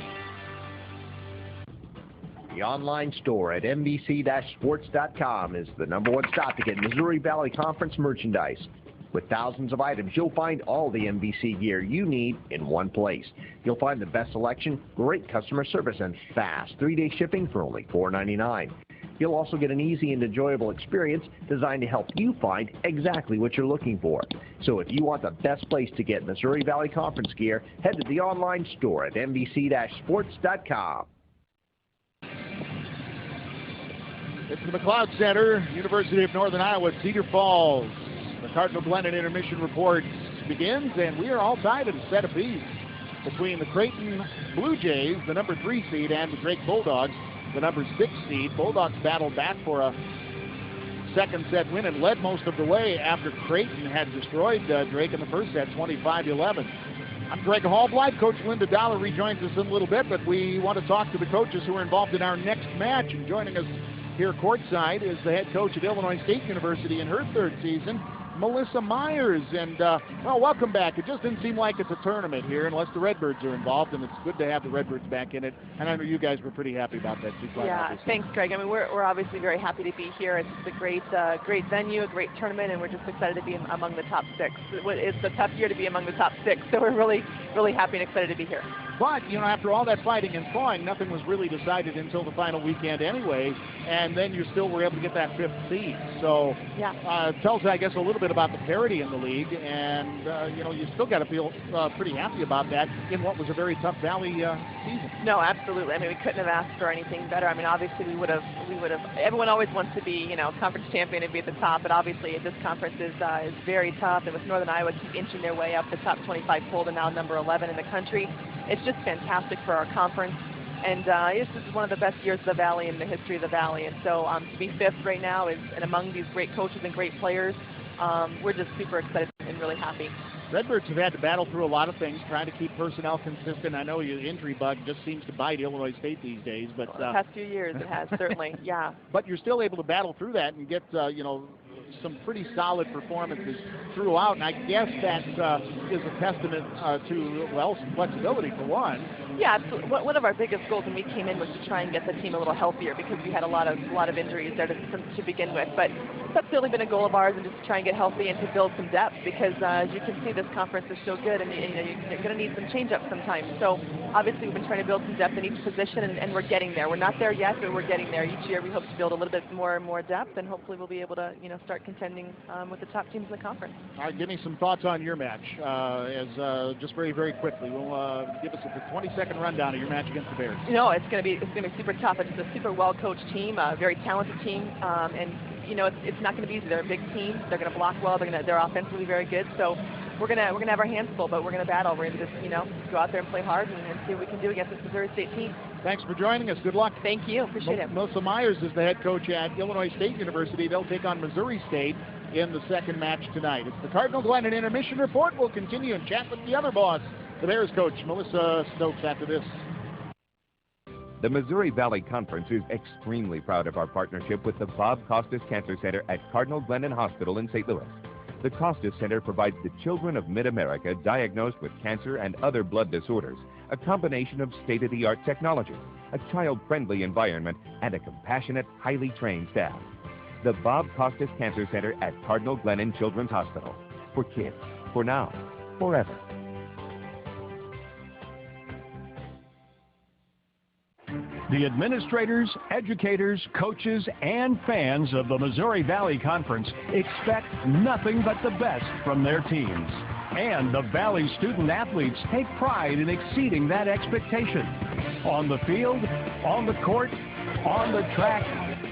The online store at MVC-sports.com is the #1 stop to get Missouri Valley Conference merchandise. With thousands of items, you'll find all the MVC gear you need in one place. You'll find the best selection, great customer service, and fast 3-day shipping for only $4.99. You'll also get an easy and enjoyable experience designed to help you find exactly what you're looking for. So if you want the best place to get Missouri Valley Conference gear, head to the online store at MVC-sports.com. It's the McLeod Center, University of Northern Iowa, Cedar Falls. The Cardinal Glennon intermission report begins, and we are all tied at a set apiece between the Creighton Blue Jays, the #3 seed, and the Drake Bulldogs, the #6 seed. Bulldogs battled back for a second set win and led most of the way after Creighton had destroyed Drake in the first set, 25-11. I'm Greg Hallblight. Coach Linda Dollar rejoins us in a little bit, but we want to talk to the coaches who are involved in our next match. And joining us here courtside is the head coach at Illinois State University in her 3rd season, Melissa Myers. And, well, welcome back. It just didn't seem like it's a tournament here unless the Redbirds are involved, and it's good to have the Redbirds back in it. And I know you guys were pretty happy about that too. Yeah, obviously. Thanks, Greg. I mean, we're obviously very happy to be here. It's a great venue, a great tournament, and we're just excited to be among the top 6. It's a tough year to be among the top 6, so we're really, really happy and excited to be here. But, after all that fighting and clawing, nothing was really decided until the final weekend anyway, and then you still were able to get that 5th seed. So it tells, I guess, a little bit about the parity in the league, and, you still got to feel pretty happy about that in what was a very tough Valley season. No, absolutely. I mean, we couldn't have asked for anything better. I mean, obviously we would have, everyone always wants to be, conference champion and be at the top, but obviously this conference is very tough, and with Northern Iowa keep inching their way up the top 25 poll to now #11 in the country. It's just fantastic for our conference, and this is one of the best years of the Valley in the history of the Valley. And so to be 5th right now and among these great coaches and great players, we're just super excited and really happy. Redbirds have had to battle through a lot of things, trying to keep personnel consistent. I know your injury bug just seems to bite Illinois State these days, but the past few years it has certainly, yeah. But you're still able to battle through that and get some pretty solid performances throughout, and I guess that is a testament to, well, some flexibility for one. Yeah, absolutely. One of our biggest goals when we came in was to try and get the team a little healthier because we had a lot of injuries there to begin with. But that's really been a goal of ours, and just to try and get healthy and to build some depth because as you can see, this conference is so good, and you're going to need some change-ups sometimes. So obviously we've been trying to build some depth in each position, and we're getting there. We're not there yet, but we're getting there. Each year we hope to build a little bit more and more depth, and hopefully we'll be able to start contending with the top teams in the conference. All right, give me some thoughts on your match. Just very, very quickly, we'll give us a 20-second rundown of your match against the Bears. You know, it's going to be super tough. It's a super well-coached team, a very talented team, and you know, it's not going to be easy. They're a big team. They're going to block well. They're offensively very good. So we're gonna have our hands full, but we're gonna battle. We're gonna just, you know, go out there and play hard and see what we can do against this Missouri State team. Thanks for joining us. Good luck. Thank you. Appreciate it. Melissa Myers is the head coach at Illinois State University. They'll take on Missouri State in the second match tonight. It's the Cardinal Glen and Intermission Report. We'll continue and chat with the other boss, the Bears coach, Melissa Stokes, after this. The Missouri Valley Conference is extremely proud of our partnership with the Bob Costas Cancer Center at Cardinal Glen Hospital in St. Louis. The Costas Center provides the children of Mid-America diagnosed with cancer and other blood disorders a combination of state-of-the-art technology, a child-friendly environment, and a compassionate, highly trained staff. The Bob Costas Cancer Center at Cardinal Glen Children's Hospital. For kids, for now, forever. The administrators, educators, coaches, and fans of the Missouri Valley Conference expect nothing but the best from their teams. And the Valley student athletes take pride in exceeding that expectation. On the field, on the court, on the track,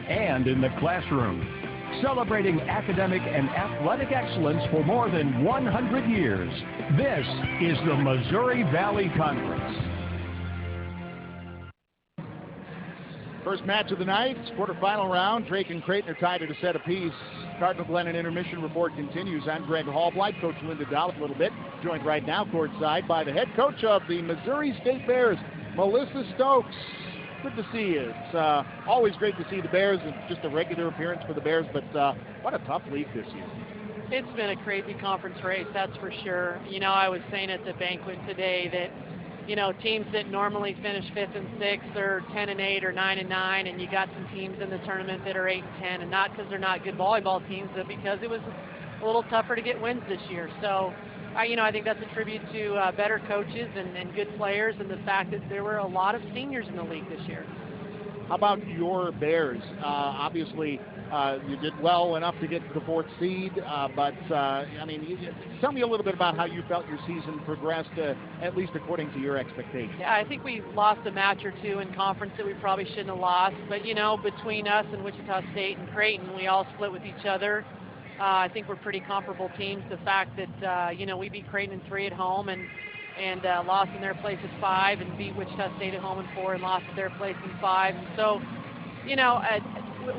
and in the classroom. Celebrating academic and athletic excellence for more than 100 years. This is the Missouri Valley Conference. First match of the night, quarterfinal round. Drake and Creighton are tied at a set apiece. Cardinal Glen and Intermission Report continues. I'm Greg Hallblight, Coach Linda Dollop a little bit. Joined right now courtside by the head coach of the Missouri State Bears, Melissa Stokes. Good to see you. It's always great to see the Bears, and just a regular appearance for the Bears, but what a tough league this year. It's been a crazy conference race, that's for sure. You know, I was saying at the banquet today that, you know, teams that normally finish 5th and 6th are 10-8 or 9-9, and you got some teams in the tournament that are 8-10, and not because they're not good volleyball teams, but because it was a little tougher to get wins this year. So, you know, I think that's a tribute to better coaches and good players, and the fact that there were a lot of seniors in the league this year. How about your Bears? Obviously, you did well enough to get to the 4th seed, but I mean, tell me a little bit about how you felt your season progressed, at least according to your expectations. Yeah, I think we lost a match or two in conference that we probably shouldn't have lost, but you know, between us and Wichita State and Creighton, we all split with each other. I think we're pretty comparable teams. The fact that, you know, we beat Creighton in 3 at home and lost in their place at 5, and beat Wichita State at home in 4 and lost at their place in 5. And so, you know,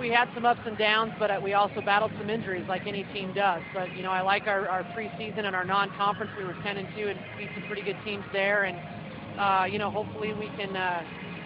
we had some ups and downs, but we also battled some injuries like any team does. But, you know, I like our preseason and our non-conference. We were 10-2 and beat some pretty good teams there. And, you know, hopefully we can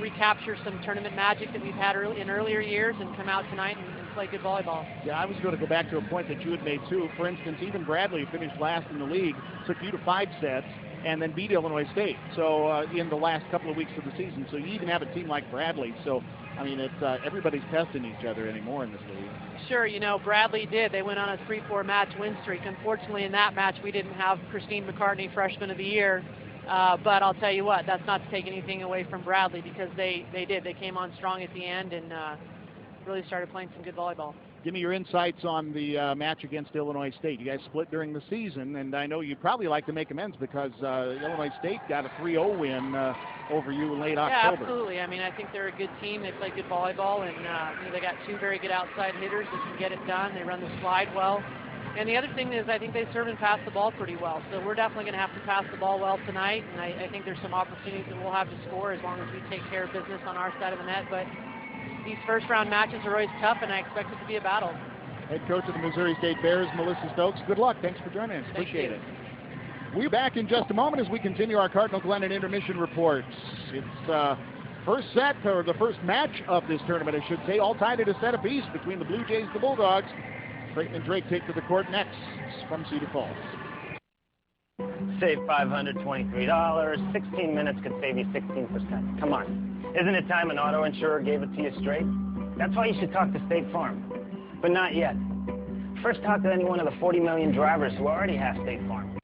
recapture some tournament magic that we've had in earlier years and come out tonight and play good volleyball. Yeah, I was going to go back to a point that you had made too. For instance, even Bradley, who finished last in the league, took you to 5 sets and then beat Illinois State. So in the last couple of weeks of the season. So you even have a team like Bradley. So, I mean, it's everybody's testing each other anymore in this league. Sure, you know, Bradley did. They went on a 3-4 match win streak. Unfortunately, in that match, we didn't have Christine McCartney, Freshman of the Year. But I'll tell you what, that's not to take anything away from Bradley, because they did. They came on strong at the end and really started playing some good volleyball. Give me your insights on the match against Illinois State. You guys split during the season, and I know you'd probably like to make amends because Illinois State got a 3-0 win over you in late October. Yeah, absolutely. I mean, I think they're a good team. They play good volleyball, and you know, they got 2 very good outside hitters that can get it done. They run the slide well. And the other thing is I think they serve and pass the ball pretty well. So we're definitely going to have to pass the ball well tonight, and I think there's some opportunities that we'll have to score as long as we take care of business on our side of the net. But these first-round matches are always tough, and I expect it to be a battle. Head coach of the Missouri State Bears, Melissa Stokes. Good luck. Thanks for joining us. Appreciate it. We're back in just a moment as we continue our Cardinal Glen and Intermission reports. It's first set, or the first match of this tournament, I should say, all tied at a set apiece between the Blue Jays and the Bulldogs. Creighton and Drake take to the court next from Cedar Falls. Save $523. 16 minutes could save you 16%. Come on. Isn't it time an auto insurer gave it to you straight? That's why you should talk to State Farm. But not yet. First, talk to any one of the 40 million drivers who already have State Farm.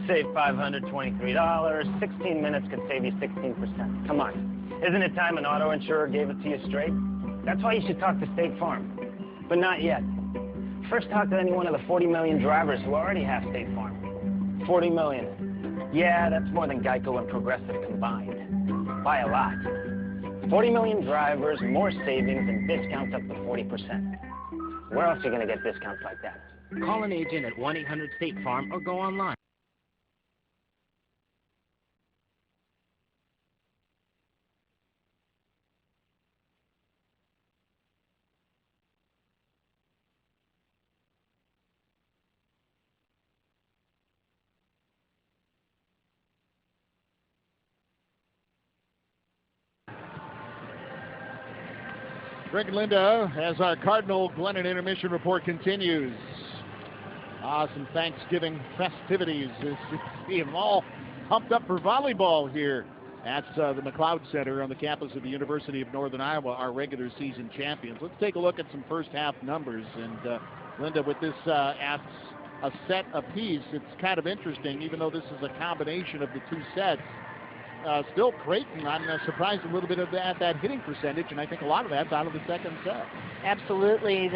Save $523. 16 minutes could save you 16%. Come on. Isn't it time an auto insurer gave it to you straight? That's why you should talk to State Farm. But not yet. First, talk to any one of the 40 million drivers who already have State Farm. 40 million. Yeah, that's more than Geico and Progressive combined. By a lot. 40 million drivers, more savings, and discounts up to 40%. Where else are you going to get discounts like that? Call an agent at 1-800-STATE-FARM or go online. Greg and Linda, as our Cardinal Glennon intermission report continues. Some Thanksgiving festivities. You see them all pumped up for volleyball here at the McLeod Center on the campus of the University of Northern Iowa, our regular season champions. Let's take a look at some first half numbers. And Linda, with this at a set apiece, it's kind of interesting, even though this is a combination of the two sets. Still Creighton, I'm surprised a little bit of that hitting percentage, and I think a lot of that's out of the second set. Absolutely.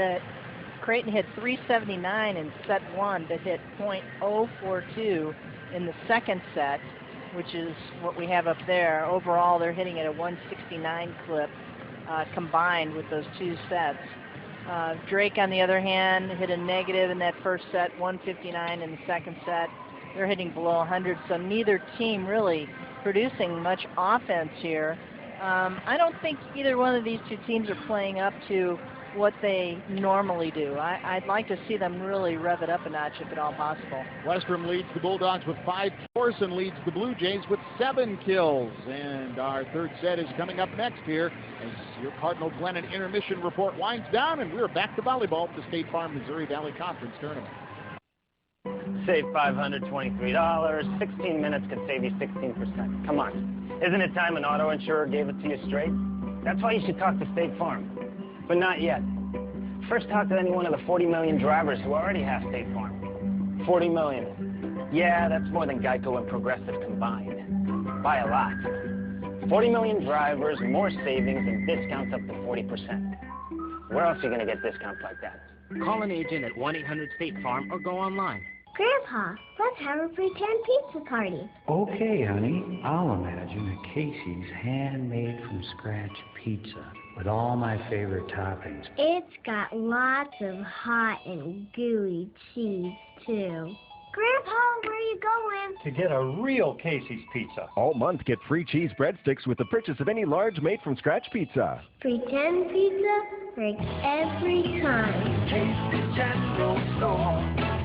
Creighton hit 379 in set one, but hit .042 in the second set, which is what we have up there. Overall, they're hitting at a 169 clip combined with those two sets. Drake, on the other hand, hit a negative in that first set, 159 in the second set. They're hitting below 100, so neither team really producing much offense here. I don't think either one of these two teams are playing up to what they normally do. I'd like to see them really rev it up a notch if at all possible. Westrom leads the Bulldogs with 5. Thorson leads the Blue Jays with 7 kills. And our third set is coming up next here as your Cardinal Glennon intermission report winds down, and we're back to volleyball at the State Farm Missouri Valley Conference Tournament. Save $523. 16 minutes could save you 16%. Come on. Isn't it time an auto insurer gave it to you straight? That's why you should talk to State Farm. But not yet. First, talk to any one of the 40 million drivers who already have State Farm. 40 million. Yeah, that's more than Geico and Progressive combined. By a lot. 40 million drivers, more savings, and discounts up to 40%. Where else are you going to get discounts like that? Call an agent at 1-800-STATE-FARM or go online. Grandpa, let's have a pretend pizza party. Okay, honey. I'll imagine a Casey's handmade from scratch pizza with all my favorite toppings. It's got lots of hot and gooey cheese, too. Grandpa, where are you going? To get a real Casey's pizza. All month, get free cheese breadsticks with the purchase of any large made-from-scratch pizza. Pretend pizza breaks every time. Casey's General Store.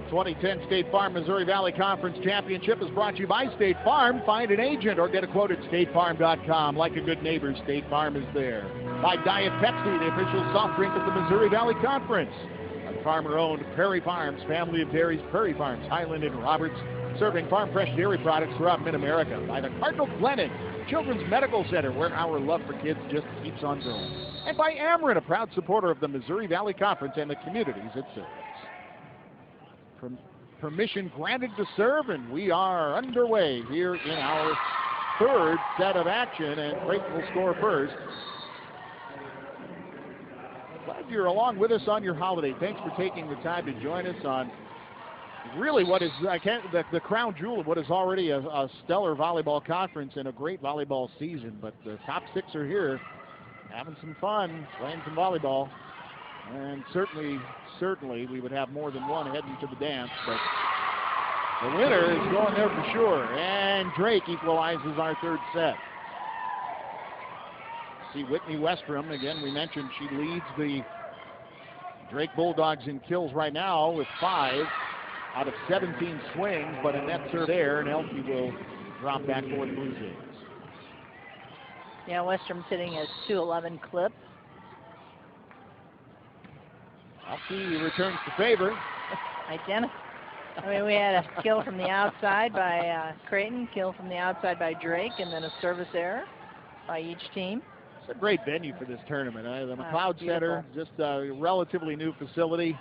2010 State Farm Missouri Valley Conference Championship is brought to you by State Farm. Find an agent or get a quote at statefarm.com. Like a good neighbor, State Farm is there. By Diet Pepsi, the official soft drink of the Missouri Valley Conference. By farmer-owned Prairie Farms, family of dairies, Prairie Farms, Highland and Roberts, serving farm fresh dairy products throughout mid-America. By the Cardinal Glennon Children's Medical Center, where our love for kids just keeps on growing. And by Ameren, a proud supporter of the Missouri Valley Conference and the communities it serves. Permission granted to serve, and we are underway here in our third set of action, and Creighton will score first. Glad you're along with us on your holiday. Thanks for taking the time to join us on really what is the crown jewel of what is already a stellar volleyball conference and a great volleyball season. But the top 6 are here having some fun, playing some volleyball, and certainly we would have more than one heading to the dance, but the winner is going there for sure. And Drake equalizes our third set. See Whitney Westrom, again, we mentioned she leads the Drake Bulldogs in kills right now with 5 out of 17 swings, but a net serve there, and Elke will drop back for the Blue Jays. Yeah, Westrom's hitting a 211 clip. Elke returns the favor. Identical. I mean, we had a kill from the outside by Creighton, kill from the outside by Drake, and then a service error by each team. It's a great venue for this tournament. The McLeod Center, just a relatively new facility.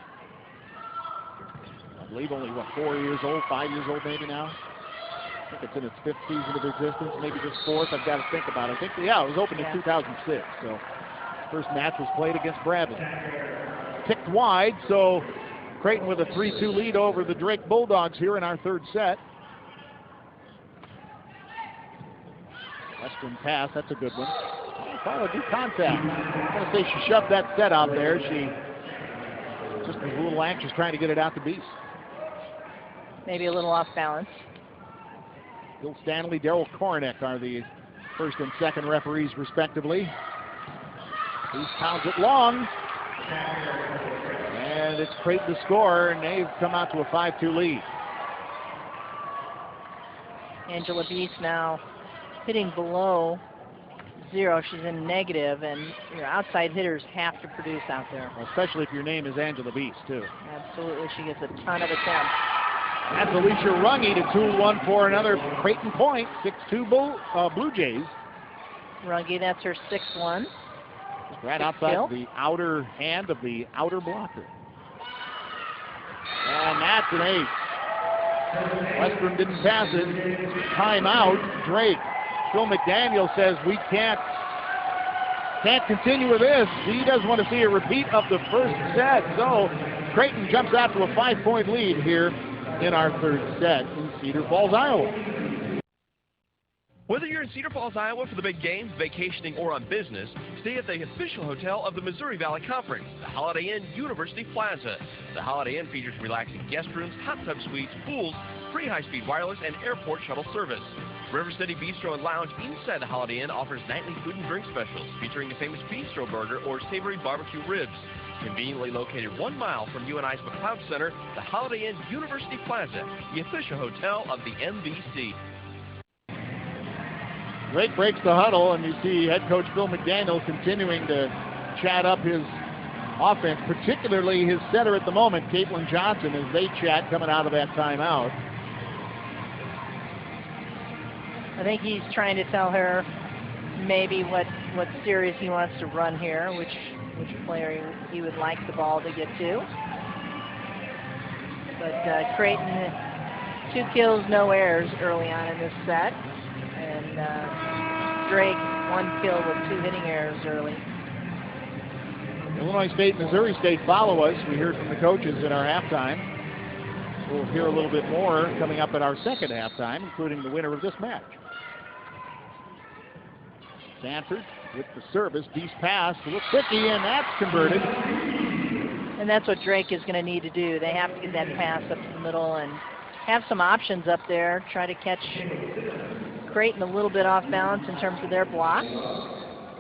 I believe only, 4 years old, 5 years old maybe now? I think it's in its 5th season of existence, maybe just 4th. I've got to think about it. It was opened in 2006, so first match was played against Bradley. ticked wide, so Creighton with a 3-2 lead over the Drake Bulldogs here in our third set. Western pass, that's a good one. Followed due contact. I'm going to say she shoved that set out there. She just was a little anxious trying to get it out to Beast. Maybe a little off balance. Bill Stanley, Daryl Koronek are the first and second referees, respectively. Beast pounds it long. And it's Creighton to score, and they've come out to a 5-2 lead. Angela Beast now hitting below 0. She's in negative, and your outside hitters have to produce out there. Especially if your name is Angela Beast, too. Absolutely. She gets a ton of attempts. That's Alicia Runge to 2-1 for another Creighton point. 6-2 Blue Jays. Runge, that's her 6-1. Right outside the outer hand of the outer blocker. And that's an ace. Western didn't pass it. Timeout, Drake. Phil McDaniel says we can't continue with this. He doesn't want to see a repeat of the first set. So Creighton jumps out to a 5-point lead here in our third set in Cedar Falls, Iowa. Whether you're in Cedar Falls, Iowa for the big game, vacationing, or on business, stay at the official hotel of the Missouri Valley Conference, the Holiday Inn University Plaza. The Holiday Inn features relaxing guest rooms, hot tub suites, pools, free high-speed wireless, and airport shuttle service. River City Bistro and Lounge inside the Holiday Inn offers nightly food and drink specials featuring a famous bistro burger or savory barbecue ribs. Conveniently located 1 mile from UNI's McLeod Center, the Holiday Inn University Plaza, the official hotel of the MVC. Drake breaks the huddle, and you see head coach Phil McDaniel continuing to chat up his offense, particularly his setter at the moment, Caitlin Johnson, as they chat coming out of that timeout. I think he's trying to tell her maybe what series he wants to run here, which player he would like the ball to get to. But Creighton, 2 kills, no errors early on in this set. And Drake, 1 kill with 2 hitting errors early. Illinois State and Missouri State follow us. We heard from the coaches at our halftime. We'll hear a little bit more coming up at our second halftime, including the winner of this match. Sanford with the service. Beast pass, a little tricky, and that's converted. And that's what Drake is going to need to do. They have to get that pass up to the middle and have some options up there. Try to catch Creighton a little bit off balance in terms of their block.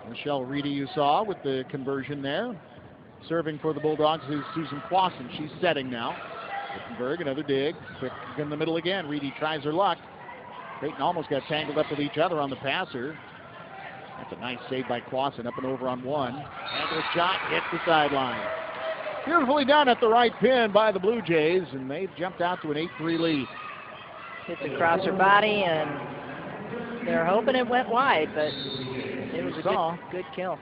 Michelle Reedy you saw with the conversion there. Serving for the Bulldogs is Susan Clausen. She's setting now. Wittenberg, another dig. Quick in the middle again. Reedy tries her luck. Creighton almost got tangled up with each other on the passer. That's a nice save by Clausen, up and over on 1. And the shot hits the sideline. Beautifully done at the right pin by the Blue Jays, and they've jumped out to an 8-3 lead. Hits across her body, and they're hoping it went wide, but it was a good kill.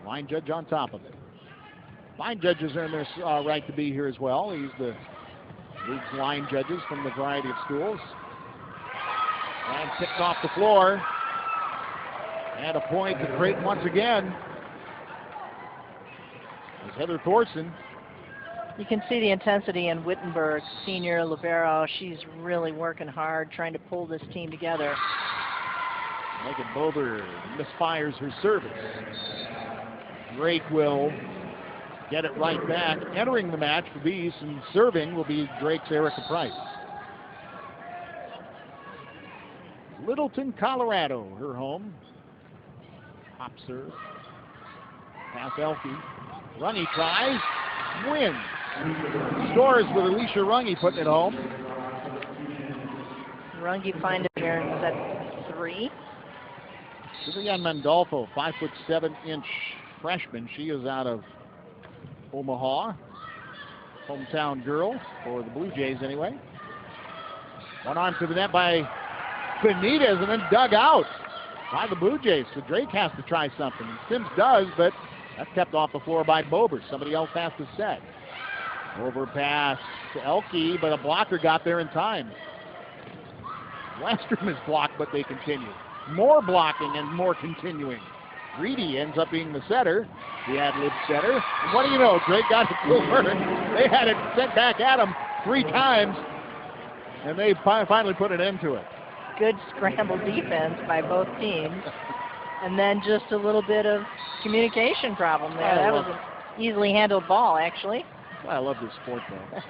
Line judge on top of it. Line judges earn their right to be here as well. He's the league's line judges from the variety of schools. And tipped off the floor. And a point to Creighton once again. There's Heather Thorson. You can see the intensity in Wittenberg, senior libero. She's really working hard, trying to pull this team together. Megan Bober misfires her service. Drake will get it right back. Entering the match for Beast, and serving will be Drake's Erica Price. Littleton, Colorado, her home. Hop serve. Pass Elke. Runge tries. Wins. Scores with Alicia Runge putting it home. Runge finds it here in set 3. Vivian Mandolfo, 5'7" freshman. She is out of Omaha. Hometown girl for the Blue Jays anyway. One arm to the net by Benitez and then dug out by the Blue Jays. So Drake has to try something. Sims does, but that's kept off the floor by Bober. Somebody else has to set. Overpass to Elke, but a blocker got there in time. Westrom is blocked, but they continue. More blocking and more continuing. Reedy ends up being the setter, the ad-lib setter. And what do you know? Drake got it to work. They had it sent back at him 3 times, and they finally put an end to it. Good scramble defense by both teams. And then just a little bit of communication problem there. That was an easily handled ball, actually. I love this sport, though.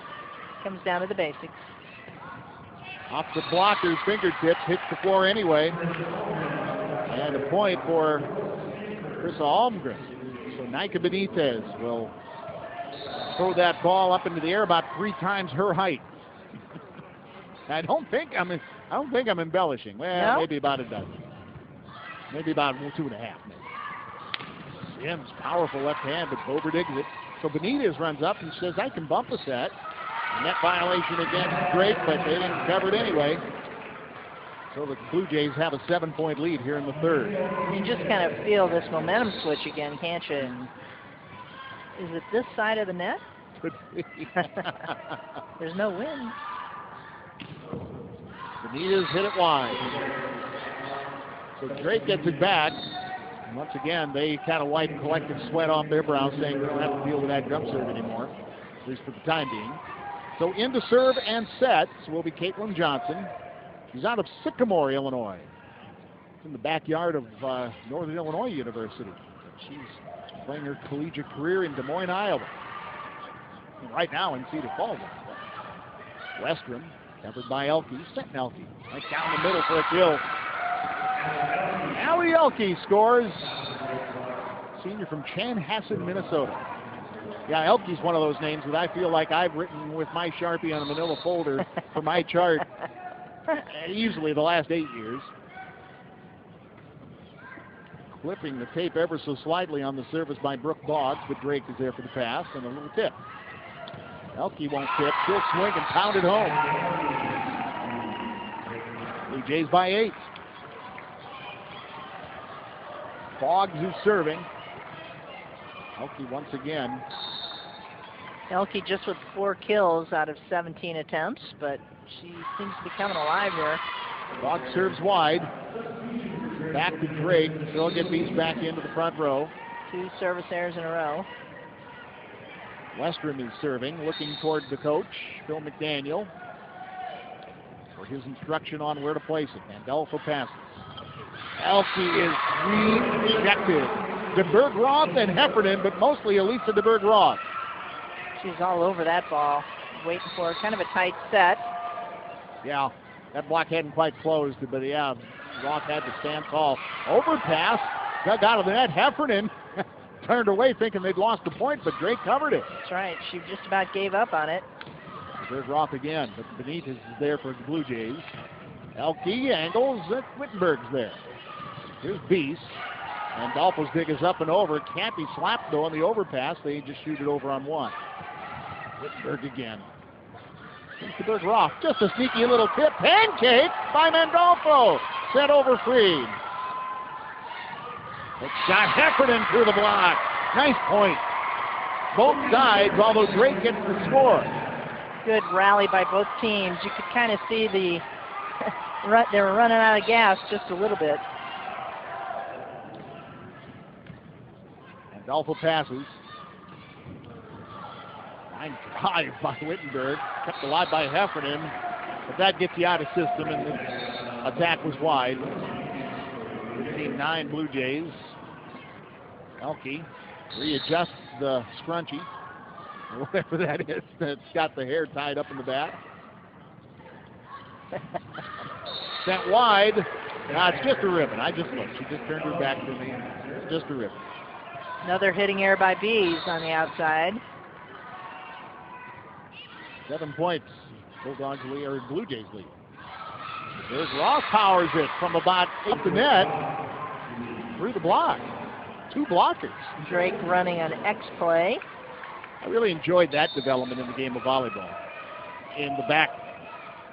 Comes down to the basics. Off the blocker's fingertips, hits the floor anyway. And a point for Chris Almgren. So Nika Benitez will throw that ball up into the air about 3 times her height. I don't think I'm embellishing. Well, no? Maybe about a dozen. Maybe about 2.5. Maybe. Sims, powerful left hand, but Bober digs it. So Benitez runs up and says, I can bump a set. Net violation against Drake, but they didn't cover it anyway. So the Blue Jays have a 7-point lead here in the third. You just kind of feel this momentum switch again, can't you? Is it this side of the net? There's no wind. Benitez hit it wide. So Drake gets it back. And once again, they kind of wipe collective sweat off their brows, saying we don't have to deal with that jump serve anymore, at least for the time being. So into serve and sets will be Caitlin Johnson. She's out of Sycamore, Illinois. It's in the backyard of Northern Illinois University. She's playing her collegiate career in Des Moines, Iowa. And right now in Cedar Falls. Westrom, covered by Elke, setting Elke. Right down the middle for a kill. Allie Elke scores. Senior from Chanhassen, Minnesota. Yeah, Elke's one of those names that I feel like I've written with my Sharpie on a manila folder for my chart easily the last 8 years. Flipping the tape ever so slightly on the service by Brooke Boggs, but Drake is there for the pass and a little tip. Elke won't tip. She'll swing and pound it home. Blue Jays by 8. Boggs is serving. Elke once again. Elke just with 4 kills out of 17 attempts, but she seems to be coming alive here. Boggs serves wide. Back to Drake. She'll get these back into the front row. 2 service errors in a row. Westrom is serving, looking toward the coach, Phil McDaniel, for his instruction on where to place it. Pandolfo passes. Elke is rejected. DeBerg-Roth and Heffernan, but mostly Elisa DeBerg-Roth. She's all over that ball, waiting for it. Kind of a tight set. Yeah, that block hadn't quite closed, but yeah, Roth had to stand tall. Overpass, dug out of the net. Heffernan turned away thinking they'd lost the point, but Drake covered it. That's right. She just about gave up on it. There's Roth again, but Benitez is there for the Blue Jays. Elke angles, Wittenberg's there. Here's Beast. And Dolphos dig is up and over. Can't be slapped though on the overpass. They just shoot it over on one. Wittenberg again. DeBerg-Roth, just a sneaky little tip. Pancake by Mandolfo. Sent over free. It shot Heffernan through the block. Nice point. Both sides, although Drake gets the score. Good rally by both teams. You could kind of see the they were running out of gas just a little bit. Mandolfo passes. Line drive by Wittenberg. Kept alive by Heffernan. But that gets you out of system, and the attack was wide. 15-9 Blue Jays. Elke readjusts the scrunchie, or whatever that is, that's got the hair tied up in the back. Sent wide. Nah, it's just a ribbon. I just looked. She just turned her back to me. It's just a ribbon. Another hitting error by Bees on the outside. 7 points. Bulldogs lead, or Blue Jays lead. There's Ross powers it from about up the net through the block. 2 blockers. Drake running an X-play. I really enjoyed that development in the game of volleyball. In the back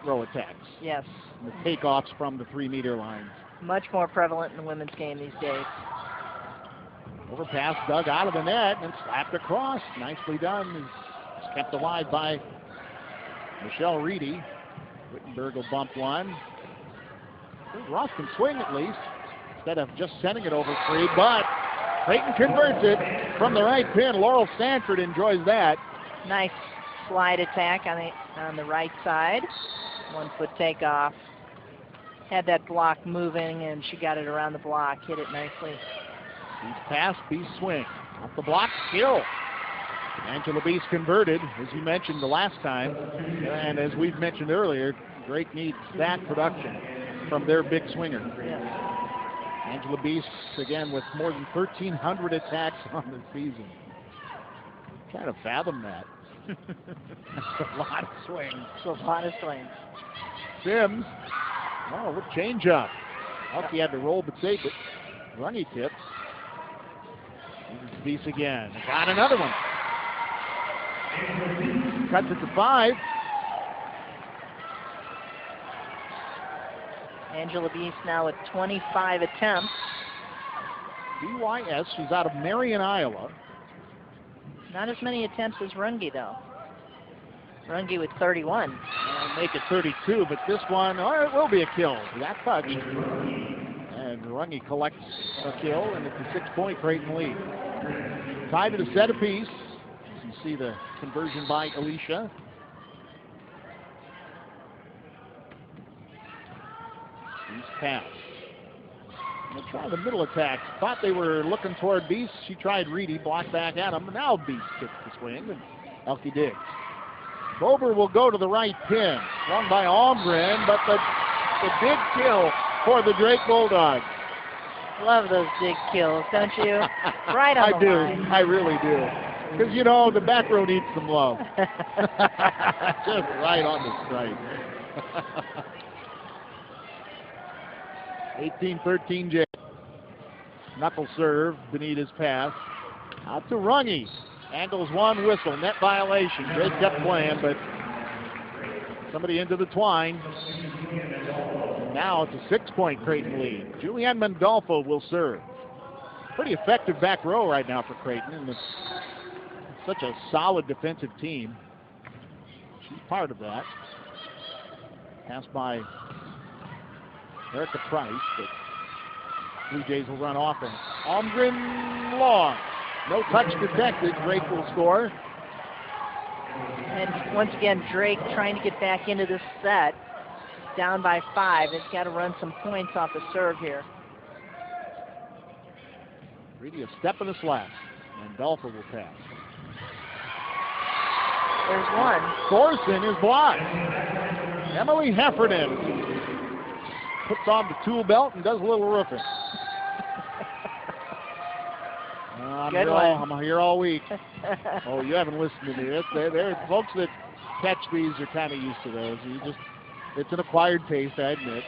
row attacks. Yes. And the takeoffs from the 3-meter line. Much more prevalent in the women's game these days. Overpass dug out of the net and slapped across. Nicely done. It's kept alive by Michelle Reedy. Wittenberg will bump one. Ross can swing at least, instead of just sending it over free, but Creighton converts it from the right pin. Laurel Stanford enjoys that. Nice slide attack on the right side. 1 foot takeoff. Had that block moving, and she got it around the block. Hit it nicely. Beast pass, Beast swing. Off the block, skill. Angela Beast converted, as you mentioned the last time. And as we've mentioned earlier, Drake needs that production from their big swinger. Yeah. Angela Beast, again, with more than 1,300 attacks on the season. Trying to fathom that. That's a lot of swings. It's a lot of swings. Sims. Oh, what change up. Elke had to roll but saved it. Rungy tips. Beast again. Got another one. Cuts it to 5. Angela Beast now with 25 attempts. BYS, she's out of Marion, Iowa. Not as many attempts as Runge, though. Runge with 31. Make it 32, but this one, oh, it will be a kill. That touch. And Runge collects a kill, and it's a 6-point Creighton lead. Tied at a set apiece. As you see the conversion by Alicia. Beast pass. They try the middle attack. Thought they were looking toward Beast. She tried Reedy, blocked back at him. Now Beast gets the swing, and Elke digs. Bober will go to the right pin. Swung by Almgren, but the big kill for the Drake Bulldogs. Love those big kills, don't you? Right on the line. I really do. Because, you know, the back row needs some love. Just right on the strike. 18-13 Jay. Knuckle serve, Benita's pass. Out to Runge. Angles one, whistle, net violation. Drake kept playing, but somebody into the twine. Now it's a 6-point Creighton lead. Julianne Mandolfo will serve. Pretty effective back row right now for Creighton, and it's such a solid defensive team. She's part of that. Pass by Erica Price, but Blue Jays will run offense. Almgren long. No touch detected. Drake will score. And once again, Drake trying to get back into this set. Down by 5. It's got to run some points off the serve here. Really a step in the slap. And Dolphin will pass. There's one. Thorson is blocked. Emily Heffernan puts on the tool belt and does a little roofing. I'm here all week. Oh, you haven't listened to me. There, folks that catch these are kind of used to those. It's an acquired taste, I admit.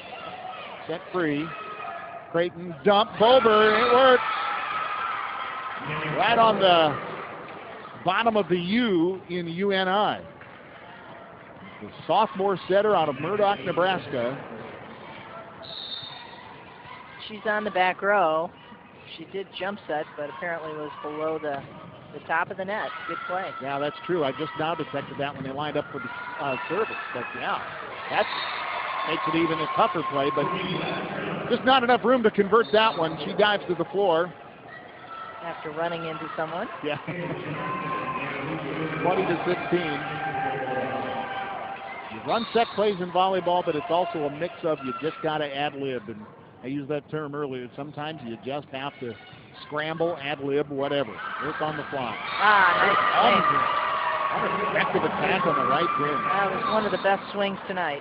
Set free. Creighton dump. Bober, it worked. Right on the bottom of the U in UNI. The sophomore setter out of Murdoch, Nebraska. She's on the back row. She did jump set, but apparently was below the top of the net. Good play. Yeah, that's true. I just now detected that when they lined up for the service. But yeah, that makes it even a tougher play, but just not enough room to convert that one. She dives to the floor. After running into someone. Yeah. 20-16. You run set plays in volleyball, but it's also a mix of you just got to ad-lib. And I used that term earlier. Sometimes you just have to scramble, ad-lib, whatever. Work on the fly. Nice. What an effective attack on the right pin. That was one of the best swings tonight.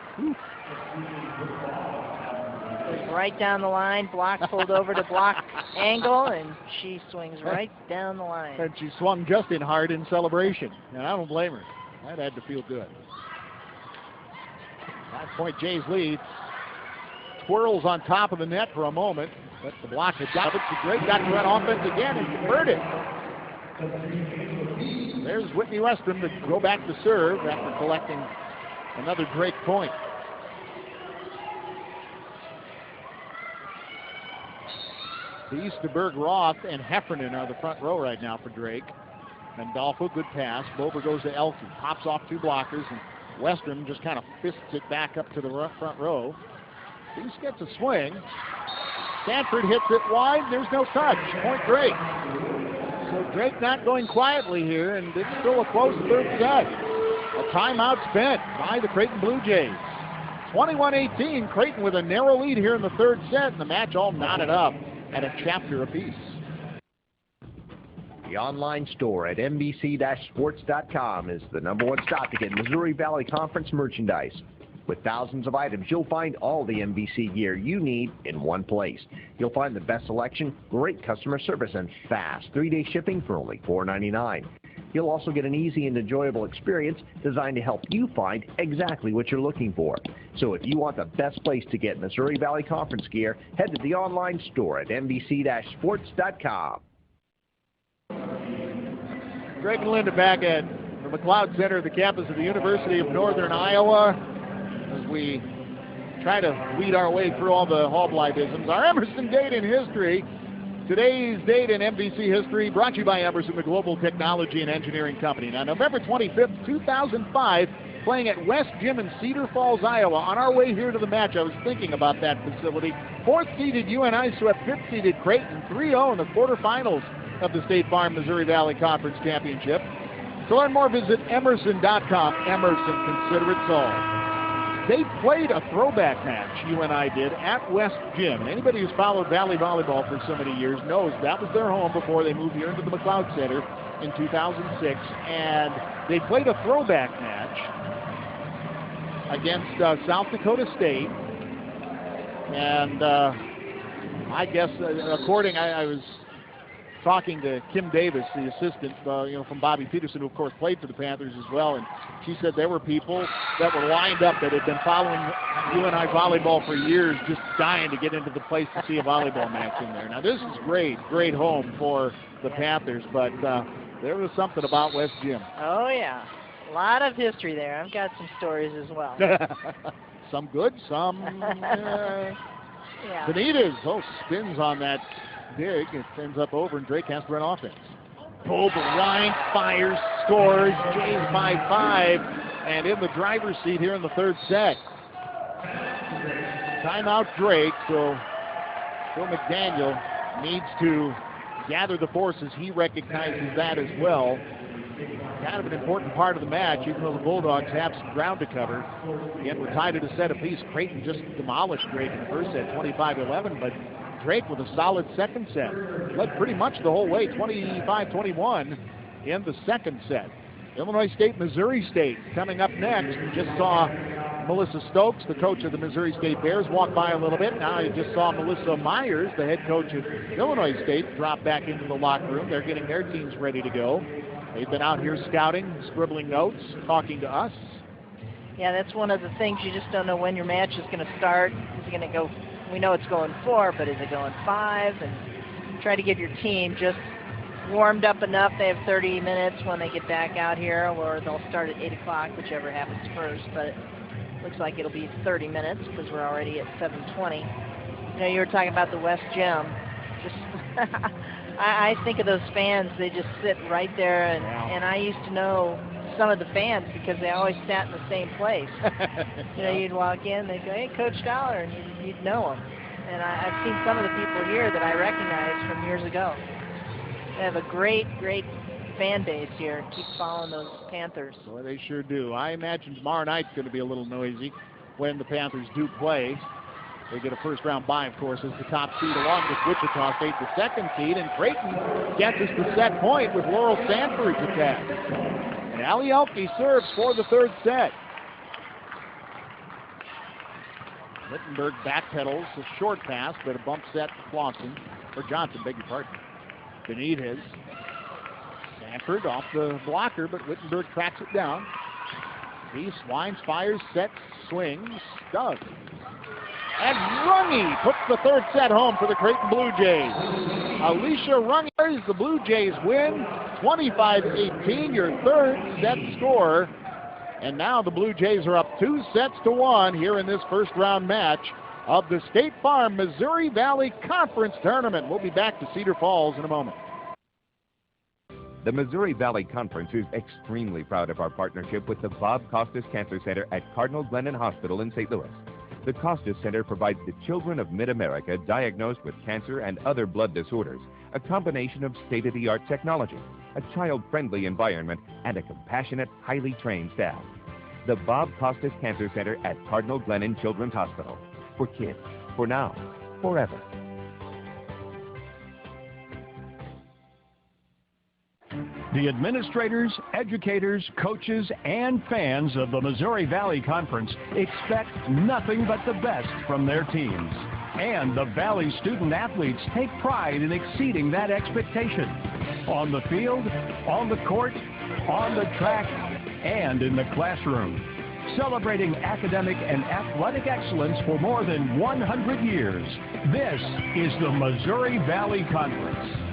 Right down the line, block pulled over to block angle, and she swings right down the line. And she swung Justin hard in celebration, and I don't blame her. That had to feel good. 5-point Jays lead. Twirls on top of the net for a moment, but the block had got it. Drake got to run offense again and converted. There's Whitney Westrom to go back to serve after collecting another Drake point. Easterberg, Roth, and Heffernan are the front row right now for Drake. Mandolfo, good pass. Bober goes to Elke. Pops off 2 blockers, and Westrom just kind of fists it back up to the front row. Beast gets a swing. Sanford hits it wide. There's no touch. Point Drake. So Drake not going quietly here, and it's still a close third set. A timeout spent by the Creighton Blue Jays. 21-18, Creighton with a narrow lead here in the third set, and the match all knotted up at a chapter apiece. The online store at MVC-Sports.com is the #1 stop to get Missouri Valley Conference merchandise. With thousands of items, you'll find all the MVC gear you need in one place. You'll find the best selection, great customer service, and fast 3-day shipping for only $4.99. You'll also get an easy and enjoyable experience designed to help you find exactly what you're looking for. So if you want the best place to get Missouri Valley Conference gear, head to the online store at MVC-Sports.com. Greg and Linda back at the McLeod Center, the campus of the University of Northern Iowa, as we try to weed our way through all the Hallblythisms. Our Emerson date in history. Today's date in MVC history brought to you by Emerson, the global technology and engineering company. Now, November 25th, 2005, playing at West Gym in Cedar Falls, Iowa. On our way here to the match, I was thinking about that facility. 4th-seeded UNI swept 5th-seeded Creighton 3-0 in the quarterfinals of the State Farm Missouri Valley Conference Championship. To learn more, visit Emerson.com. Emerson, consider it solved. They played a throwback match, UNI did, at West Gym. And anybody who's followed Valley Volleyball for so many years knows that was their home before they moved here into the McLeod Center in 2006. And they played a throwback match against South Dakota State. And I guess, I was talking to Kim Davis, the assistant, from Bobby Peterson, who of course played for the Panthers as well, and she said there were people that were lined up that had been following UNI volleyball for years, just dying to get into the place to see a volleyball match in there. Now this is great home for the Panthers, but there was something about West Gym. Oh yeah, a lot of history there. I've got some stories as well. Some good, some yeah. Benitez, spins on that dig. It ends up over, and Drake has to run offense. Pulled the line, fires, scores, Jays by 5, and in the driver's seat here in the third set. Timeout Drake, so Phil McDaniel needs to gather the forces. He recognizes that as well. Kind of an important part of the match, even though the Bulldogs have some ground to cover. Again, we're tied at a set apiece. Creighton just demolished Drake in the first set, 25-11, but Drake with a solid second set. Led pretty much the whole way, 25-21 in the second set. Illinois State, Missouri State coming up next. We just saw Melissa Stokes, the coach of the Missouri State Bears, walk by a little bit. Now you just saw Melissa Myers, the head coach of Illinois State, drop back into the locker room. They're getting their teams ready to go. They've been out here scouting, scribbling notes, talking to us. Yeah, that's one of the things. You just don't know when your match is going to start. Is it going to go? We know it's going 4, but is it going 5? And try to get your team just warmed up enough. They have 30 minutes when they get back out here, or they'll start at 8 o'clock, whichever happens first. But it looks like it'll be 30 minutes because we're already at 7:20. You were talking about the West Gym. Just I think of those fans. They just sit right there, and I used to know some of the fans because they always sat in the same place. You'd walk in, they'd go, "Hey, Coach Dollar," and you'd know them. And I've seen some of the people here that I recognize from years ago. They have a great fan base here. Keep following those Panthers. Boy, they sure do. I imagine tomorrow night's going to be a little noisy when the Panthers do play. They get a first-round bye, of course, as the top seed, along with Wichita State, the second seed. And Creighton gets us the set point with Laurel Sanford's attack. And Allie Elke serves for the third set. Wittenberg backpedals a short pass, but a bump set to Johnson, beg your pardon. Benitez. Sanford off the blocker, but Wittenberg tracks it down. He winds, fires, sets, swings, does. And Runge puts the third set home for the Creighton Blue Jays. Alicia Runge, the Blue Jays win 25-18, your third set score. And now the Blue Jays are up 2-1 here in this first round match of the State Farm Missouri Valley Conference Tournament. We'll be back to Cedar Falls in a moment. The Missouri Valley Conference is extremely proud of our partnership with the Bob Costas Cancer Center at Cardinal Glennon Hospital in St. Louis. The Costas Center provides the children of Mid-America diagnosed with cancer and other blood disorders a combination of state-of-the-art technology, a child-friendly environment, and a compassionate, highly trained staff. The Bob Costas Cancer Center at Cardinal Glennon Children's Hospital. For kids, for now, forever. The administrators, educators, coaches, and fans of the Missouri Valley Conference expect nothing but the best from their teams. And the Valley student athletes take pride in exceeding that expectation. On the field, on the court, on the track, and in the classroom. Celebrating academic and athletic excellence for more than 100 years. This is the Missouri Valley Conference.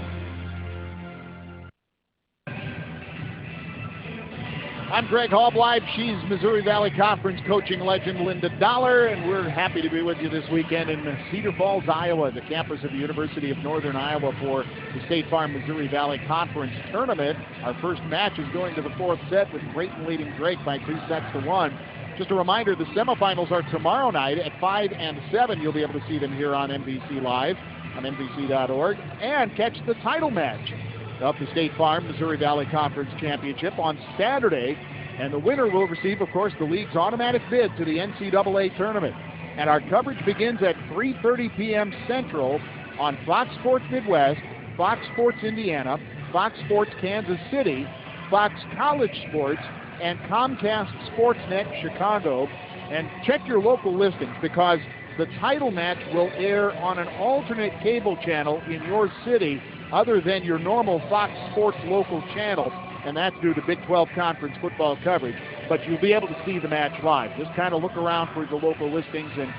I'm Greg Hallbleib. She's Missouri Valley Conference coaching legend Linda Dollar, and we're happy to be with you this weekend in Cedar Falls, Iowa, the campus of the University of Northern Iowa for the State Farm Missouri Valley Conference Tournament. Our first match is going to the fourth set with Creighton leading Drake by 2-1. Just a reminder, the semifinals are tomorrow night at 5 and 7. You'll be able to see them here on MVC Live on MVC.org and catch the title match of the State Farm Missouri Valley Conference Championship on Saturday. And the winner will receive, of course, the league's automatic bid to the NCAA tournament. And our coverage begins at 3:30 p.m. Central on Fox Sports Midwest, Fox Sports Indiana, Fox Sports Kansas City, Fox College Sports, and Comcast Sportsnet Chicago. And check your local listings because the title match will air on an alternate cable channel in your city other than your normal Fox Sports local channel, and that's due to Big 12 Conference football coverage. But you'll be able to see the match live. Just kind of look around for the local listings, and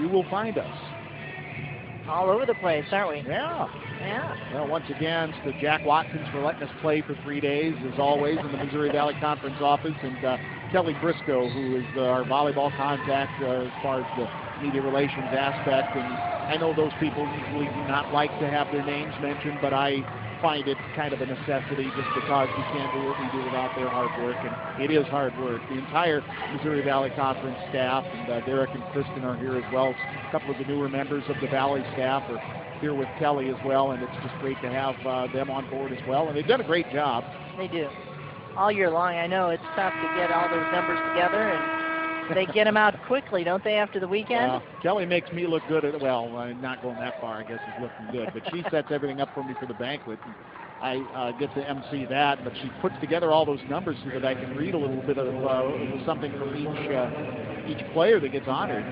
you will find us. All over the place, aren't we? Yeah. Yeah. Well, once again, to Jack Watkins for letting us play for 3 days, as always, in the Missouri Valley Conference office, and Kelly Briscoe, who is our volleyball contact as far as the media relations aspect. And I know those people usually do not like to have their names mentioned, but I find it kind of a necessity just because we can't do what we do without their hard work, and it is hard work. The entire Missouri Valley Conference staff, and Derek and Kristen are here as well. A couple of the newer members of the Valley staff are here with Kelly as well, and it's just great to have them on board as well, and they've done a great job. They do. All year long. I know it's tough to get all those numbers together, and they get them out quickly, don't they, after the weekend? Kelly makes me look good at, well, not going that far, I guess is looking good, but she sets everything up for me for the banquet. And I get to MC that, but she puts together all those numbers so that I can read a little bit of something from each player that gets honored.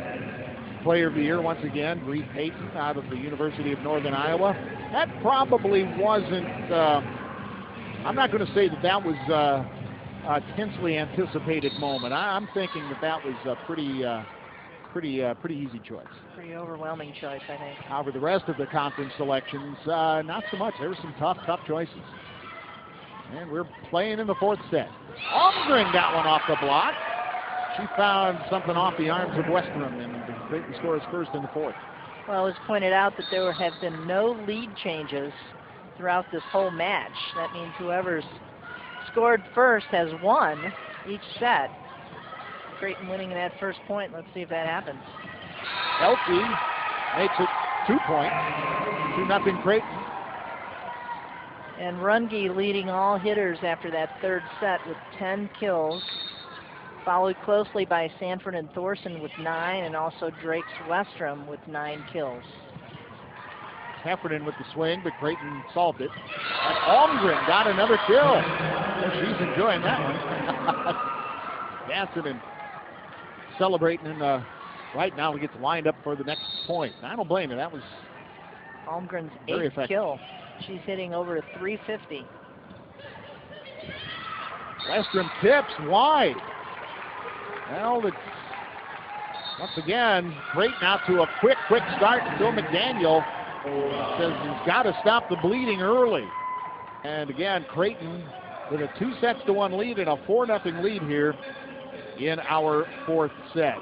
Player of the Year, once again, Bree Payton out of the University of Northern Iowa. That probably wasn't, I'm not going to say that was a tensely anticipated moment. I'm thinking that was a pretty easy choice. Pretty overwhelming choice, I think. However, the rest of the conference selections, not so much. There were some tough choices. And we're playing in the fourth set. Holmgren got one off the block. She found something off the arms of Westrum, and Creighton scores first in the fourth. Well, it was pointed out that there have been no lead changes throughout this whole match. That means whoever's scored first has won each set. Creighton winning that first point. Let's see if that happens. Elsie makes it 2 points. 2-0 Creighton. And Runge leading all hitters after that third set with 10 kills. Followed closely by Sanford and Thorson with 9, and also Drake's Westrum with 9 kills. Heffernan with the swing, but Creighton solved it. And Holmgren got another kill. Well, she's enjoying that one. Dancing and celebrating, and right now he gets lined up for the next point. I don't blame her. That was Holmgren's very 8th kill. She's hitting over to 350. Westrum tips wide. Well, once again, Creighton out to a quick start. Bill McDaniel says he's got to stop the bleeding early. And again, Creighton with a 2-1 lead and a 4-0 lead here in our fourth set.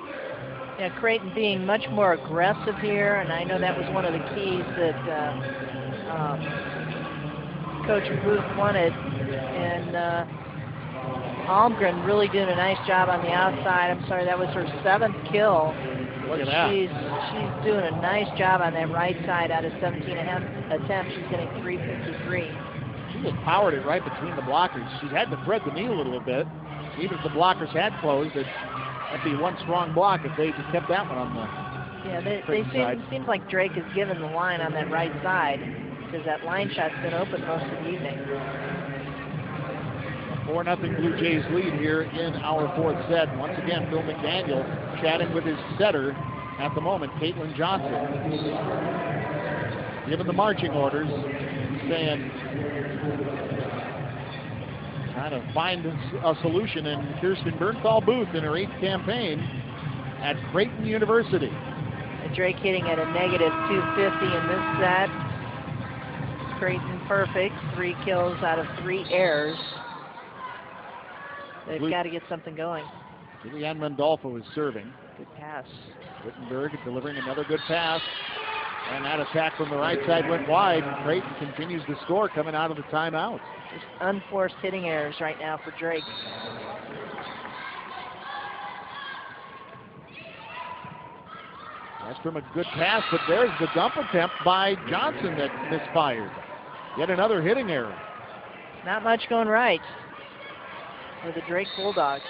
Yeah, Creighton being much more aggressive here, and I know that was one of the keys that Coach Booth wanted. And Holmgren really doing a nice job on the outside. I'm sorry, that was her 7th kill Look at that. She's doing a nice job on that right side out of 17 attempts. She's hitting 353. She just powered it right between the blockers. She had to thread the needle a little bit. Even if the blockers had closed, that'd be one strong block if they just kept that one on the seems like Drake has given the line on that right side because that line shot's been open most of the evening. 4-0 Blue Jays lead here in our fourth set. Once again, Phil McDaniel chatting with his setter at the moment, Caitlin Johnson. Given the marching orders, saying trying to find a solution in Kirsten Bernthal Booth in her 8th campaign at Creighton University. And Drake hitting at a negative 250 in this set. Creighton perfect, 3 kills out of 3 errors. They've got to get something going. Julianne Mandolfo is serving. Good pass. Wittenberg delivering another good pass. And that attack from the right side went wide. Creighton continues to score coming out of the timeout. Just unforced hitting errors right now for Drake. That's from a good pass, but there's the dump attempt by Johnson that misfired. Yet another hitting error. Not much going right for the Drake Bulldogs.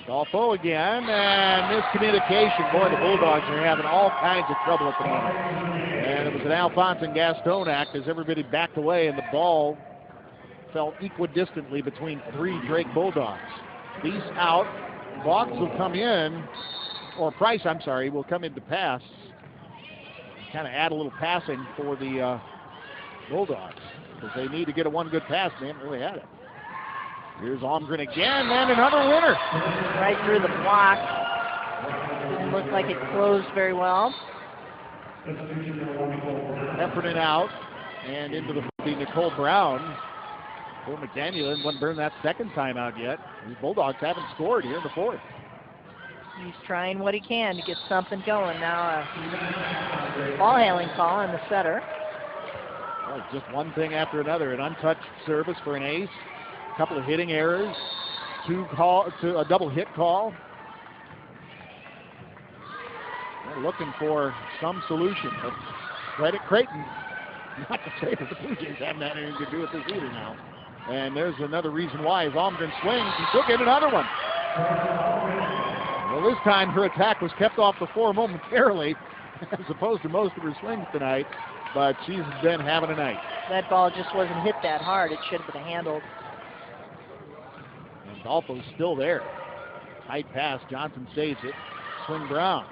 Dolfo again, and miscommunication. Boy, the Bulldogs are having all kinds of trouble at the moment. And it was an Alphonse and Gaston act as everybody backed away, and the ball fell equidistantly between 3 Drake Bulldogs. These out. Boggs will come in, or Price, I'm sorry, will come in to pass. Kind of add a little passing for the Bulldogs, because they need to get a one good pass. They haven't really had it. Here's Almgren again, and another winner. Right through the block. Didn't look like it closed very well. Heffernan out, and into the Nicole Brown. Bill McDaniel didn't burn that second time out yet. The Bulldogs haven't scored here in the fourth. He's trying what he can to get something going. Now a ball handling call on the setter. Well, it's just one thing after another. An untouched service for an ace. A couple of hitting errors. A double hit call. They're looking for some solution. But credit Creighton. Not to say that the Blue Jays haven't had anything to do with this either now. And there's another reason why. As Almgren swings, and she'll get another one. Well, this time her attack was kept off the floor momentarily, as opposed to most of her swings tonight. But she's been having a night. That ball just wasn't hit that hard. It should have been handled. And Dolfo's still there. Tight pass. Johnson saves it. Swing Brown.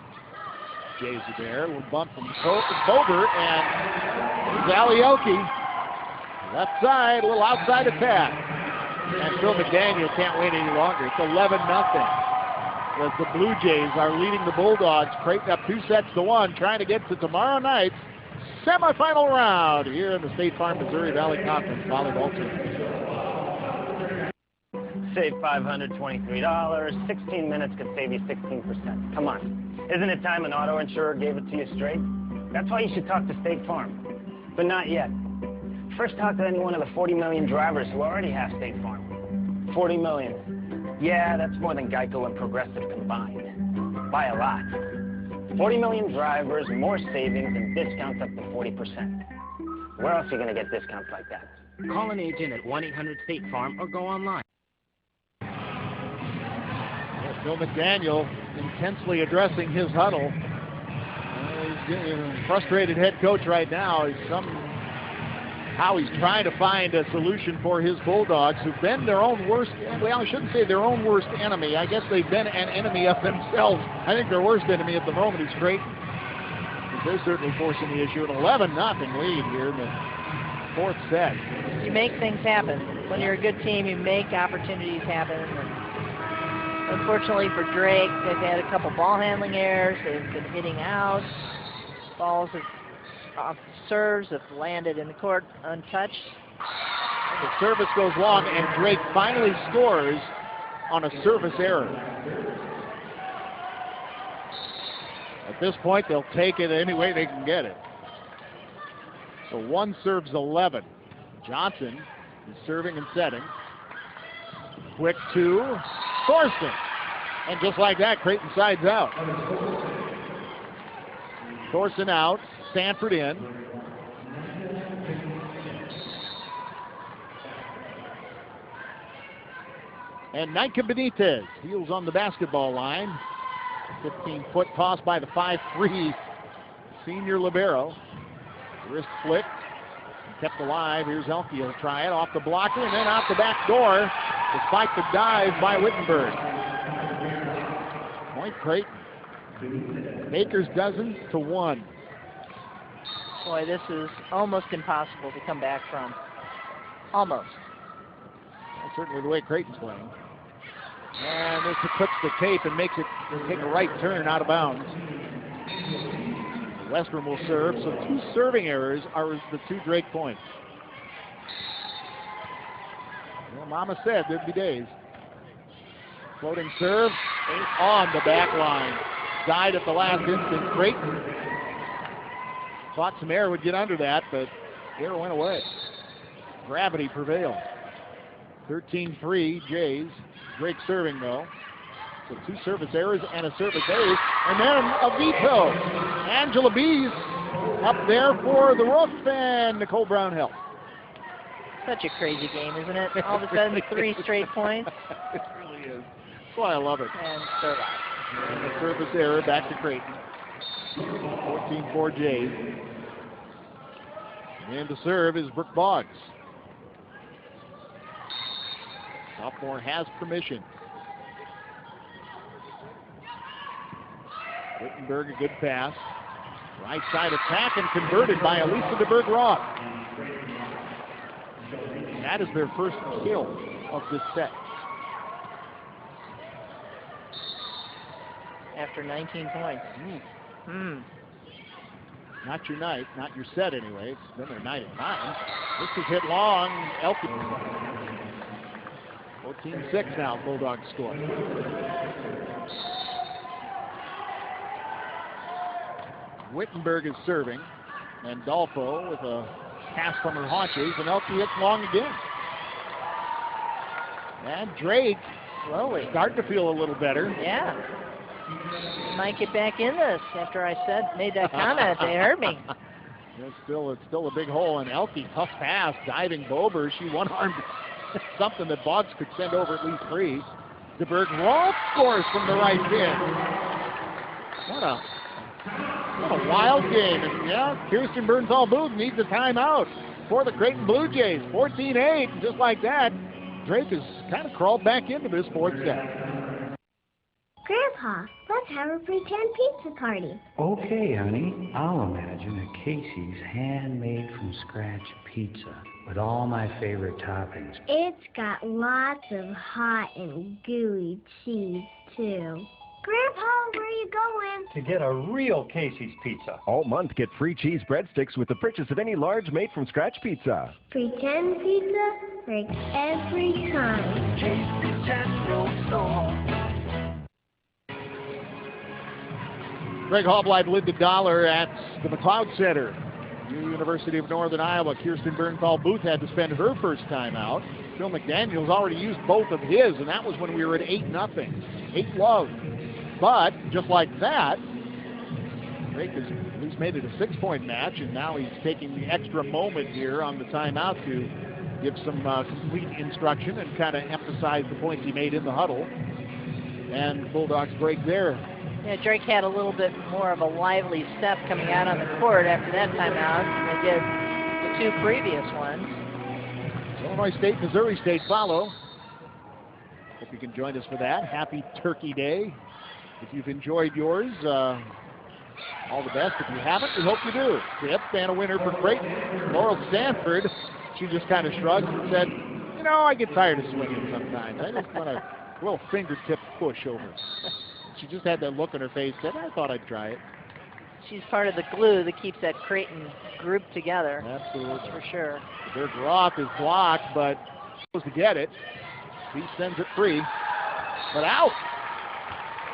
Jays are there. A little bump from Boger, and Zalioki. Left side, a little outside attack. And Phil McDaniel can't wait any longer. It's 11-0. As the Blue Jays are leading the Bulldogs. Creighton up 2-1, trying to get to tomorrow night's semifinal round here in the State Farm Missouri Valley Conference Volleyball Tournament. Save $523. 16 minutes could save you 16%. Come on. Isn't it time an auto insurer gave it to you straight? That's why you should talk to State Farm. But not yet. First, talk to any one of the 40 million drivers who already have State Farm. 40 million. Yeah, that's more than Geico and Progressive combined. By a lot. 40 million drivers, more savings, and discounts up to 40%. Where else are you going to get discounts like that? Call an agent at 1-800-STATE-FARM or go online. Phil McDaniel intensely addressing his huddle. He's a frustrated head coach right now. He's trying to find a solution for his Bulldogs, who've been their own worst, well, I shouldn't say their own worst enemy. I guess they've been an enemy of themselves. I think their worst enemy at the moment is Creighton. They're certainly forcing the issue. An 11-0 lead here in the fourth set. You make things happen. When you're a good team, you make opportunities happen. And unfortunately for Drake, they've had a couple ball handling errors. They've been hitting out. Balls off serves have landed in the court untouched. The service goes long, and Drake finally scores on a service error. At this point, they'll take it any way they can get it. So one serves 11. Johnson is serving and setting. Quick two. Thorson. And just like that, Creighton sides out. Thorson out, Sanford in. And Nika Benitez heels on the basketball line. 15-foot toss by the 5'3" senior libero. Wrist flick, kept alive. Here's Elke. He'll try it off the blocker and then out the back door, despite the dive by Wittenberg. Point Creighton. Baker's dozen to 1. Boy, this is almost impossible to come back from. Almost. That's certainly the way Creighton's playing. And this clips the tape and makes it take a right turn out of bounds. Western will serve, so 2 serving errors are the 2 Drake points. Well, Mama said there'd be days. Floating serve on the back line. Died at the last instant. Creighton thought some air would get under that, but air went away. Gravity prevailed. 13-3 Jays. Drake serving though. So 2 service errors and a service ace. And then a veto. Angela Bees up there for the roof, and Nicole Brown helped. Such a crazy game, isn't it? All of a sudden, 3 straight points. It really is. That's why I love it. And service. And the service error back to Creighton. 14-4 Jays. And to serve is Brooke Boggs. Sophomore has permission. Wittenberg, a good pass. Right side attack and converted by Elisa DeBerg-Roth. That is their first kill of this set. After 19 points. Not your night, not your set anyway. It's been their night at times. This is hit long. Elke. 14-6 now, Bulldogs score. Wittenberg is serving. And Dolfo with a pass from her haunches, and Elke hits long again. And Drake slowly starting to feel a little better. Yeah. Might get back in this after I made that comment. They heard me. It's still a big hole, and Elke, tough pass, diving Bober. She one-armed something that Boggs could send over at least 3. DeBerg-Roth scores from the right pin. What a wild game. And yeah, Kirsten Bernthal-Booth needs a timeout for the Creighton Blue Jays. 14-8, and just like that, Drake has kind of crawled back into this 4th set. Grandpa, let's have a pretend pizza party. Okay, honey. I'll imagine a Casey's handmade from scratch pizza with all my favorite toppings. It's got lots of hot and gooey cheese, too. Grandpa, where are you going? To get a real Casey's pizza. All month, get free cheese breadsticks with the purchase of any large made-from-scratch pizza. Pretend pizza breaks every time. Greg Hallbleib led the dollar at the McLeod Center. University of Northern Iowa. Kirsten Bernthal-Booth had to spend her first time out. Phil McDaniels already used both of his, and that was when we were at 8-0. 8-love. But just like that, Drake has at least made it a 6-point match, and now he's taking the extra moment here on the timeout to give some complete instruction and kind of emphasize the points he made in the huddle. And the Bulldogs break there. Yeah, Drake had a little bit more of a lively step coming out on the court after that timeout than they did the 2 previous ones. Illinois State, Missouri State follow. Hope you can join us for that. Happy Turkey Day. If you've enjoyed yours, all the best. If you haven't, we hope you do. Tip, and a winner for Creighton. Laurel Stanford, she just kind of shrugged and said, you know, I get tired of swinging sometimes. I just want a little fingertip push over. She just had that look on her face, said, I thought I'd try it. She's part of the glue that keeps that Creighton group together. Absolutely. That's for sure. Berg-Roth is blocked, but supposed to get it. He sends it free, but out.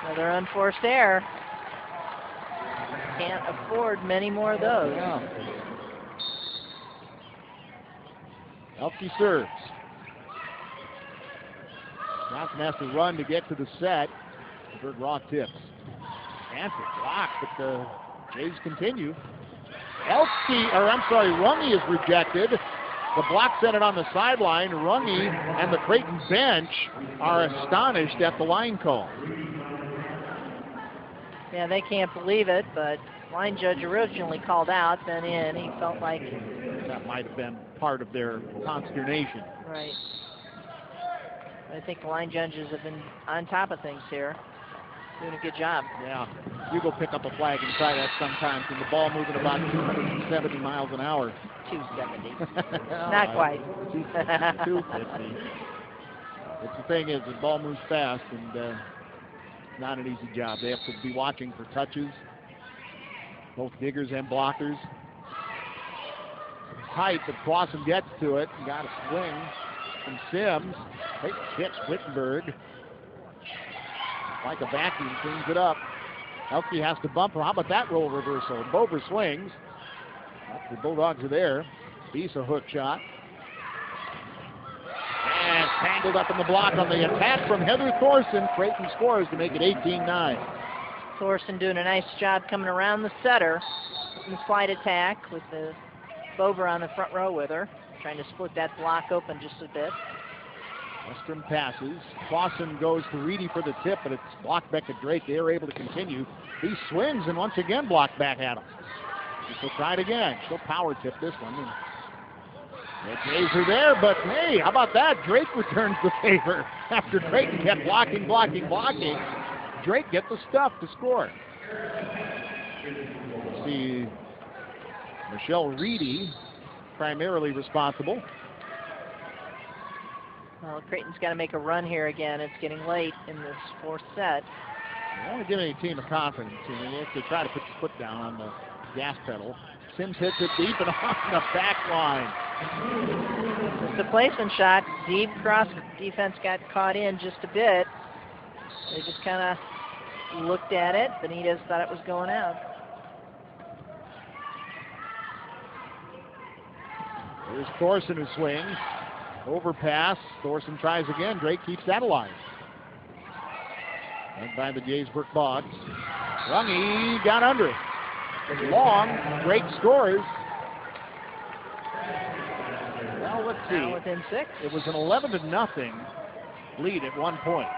Another unforced error. Can't afford many more of those. Yeah. Elke serves. Johnson has to run to get to the set. Raw tips. Answer blocked, but the Jays continue. Runge is rejected. The block sent it on the sideline. Runge and the Creighton bench are astonished at the line call. Yeah, they can't believe it, but line judge originally called out, then in. He felt like that might have been part of their consternation. Right. I think the line judges have been on top of things here. Doing a good job. Yeah. You go pick up a flag and try that sometimes, and the ball moving about 270 miles an hour. 270. Not quite. 250. But the thing is, the ball moves fast, and not an easy job. They have to be watching for touches, both diggers and blockers. Tight, but Thorson gets to it. Got a swing from Sims. Great pitch, Wittenberg. Like a vacuum, cleans it up. Elke has to bump her. How about that roll reversal? Bober swings. The Bulldogs are there. Bisa hook shot. And tangled up in the block on the attack from Heather Thorson. Creighton scores to make it 18-9. Thorson doing a nice job coming around the setter in the slide attack with the Bober on the front row with her. Trying to split that block open just a bit. Westrom passes. Clausen goes to Reedy for the tip, but it's blocked back at Drake. They are able to continue. He swings and once again blocked back at him. She'll try it again. She'll power tip this one. The Jays are there, but hey, how about that? Drake returns the favor. After Creighton kept blocking. Drake gets the stuff to score. We'll see Michelle Reedy primarily responsible. Well, Creighton's got to make a run here again. It's getting late in this fourth set. I don't want to give any team a confidence. You have to try to put your foot down on the gas pedal. Sims hits it deep and off the back line. It's a placement shot. Deep cross defense got caught in just a bit. They just kind of looked at it. Benitez thought it was going out. Here's Thorson who swings. Overpass. Thorson tries again. Drake keeps that alive. And by the Jays, Brooke Boggs. Runge got under it. Long. Drake scores. Well, let's see. Now within 6. It was an 11-0 lead at one point.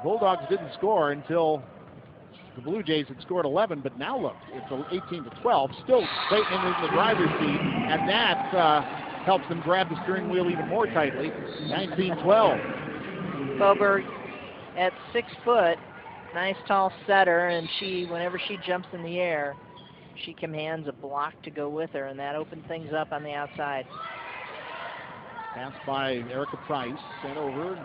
Bulldogs didn't score until the Blue Jays had scored 11, but now look, it's 18-12. Still Creighton in the driver's seat, and that helps them grab the steering wheel even more tightly. 19-12. Bober at 6 foot, nice tall setter, and whenever she jumps in the air, she commands a block to go with her, and that opens things up on the outside. Pass by Erica Price, sent over.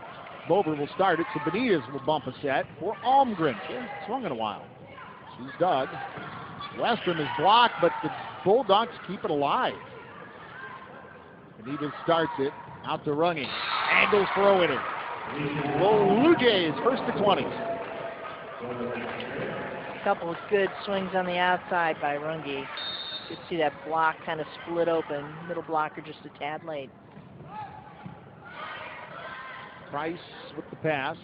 Bober will start it, so Benitez will bump a set for Almgren. She hasn't swung in a while. She's dug. Westrom is blocked, but the Bulldogs keep it alive. Benitez starts it, out to Runge. Angles throw it in. Blue Jays first to 20. A couple of good swings on the outside by Runge. You could see that block kind of split open. Middle blocker just a tad late. Price with the pass,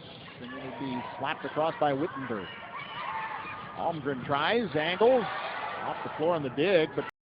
and it'll be slapped across by Wittenberg. Almgren tries, angles, off the floor on the dig, but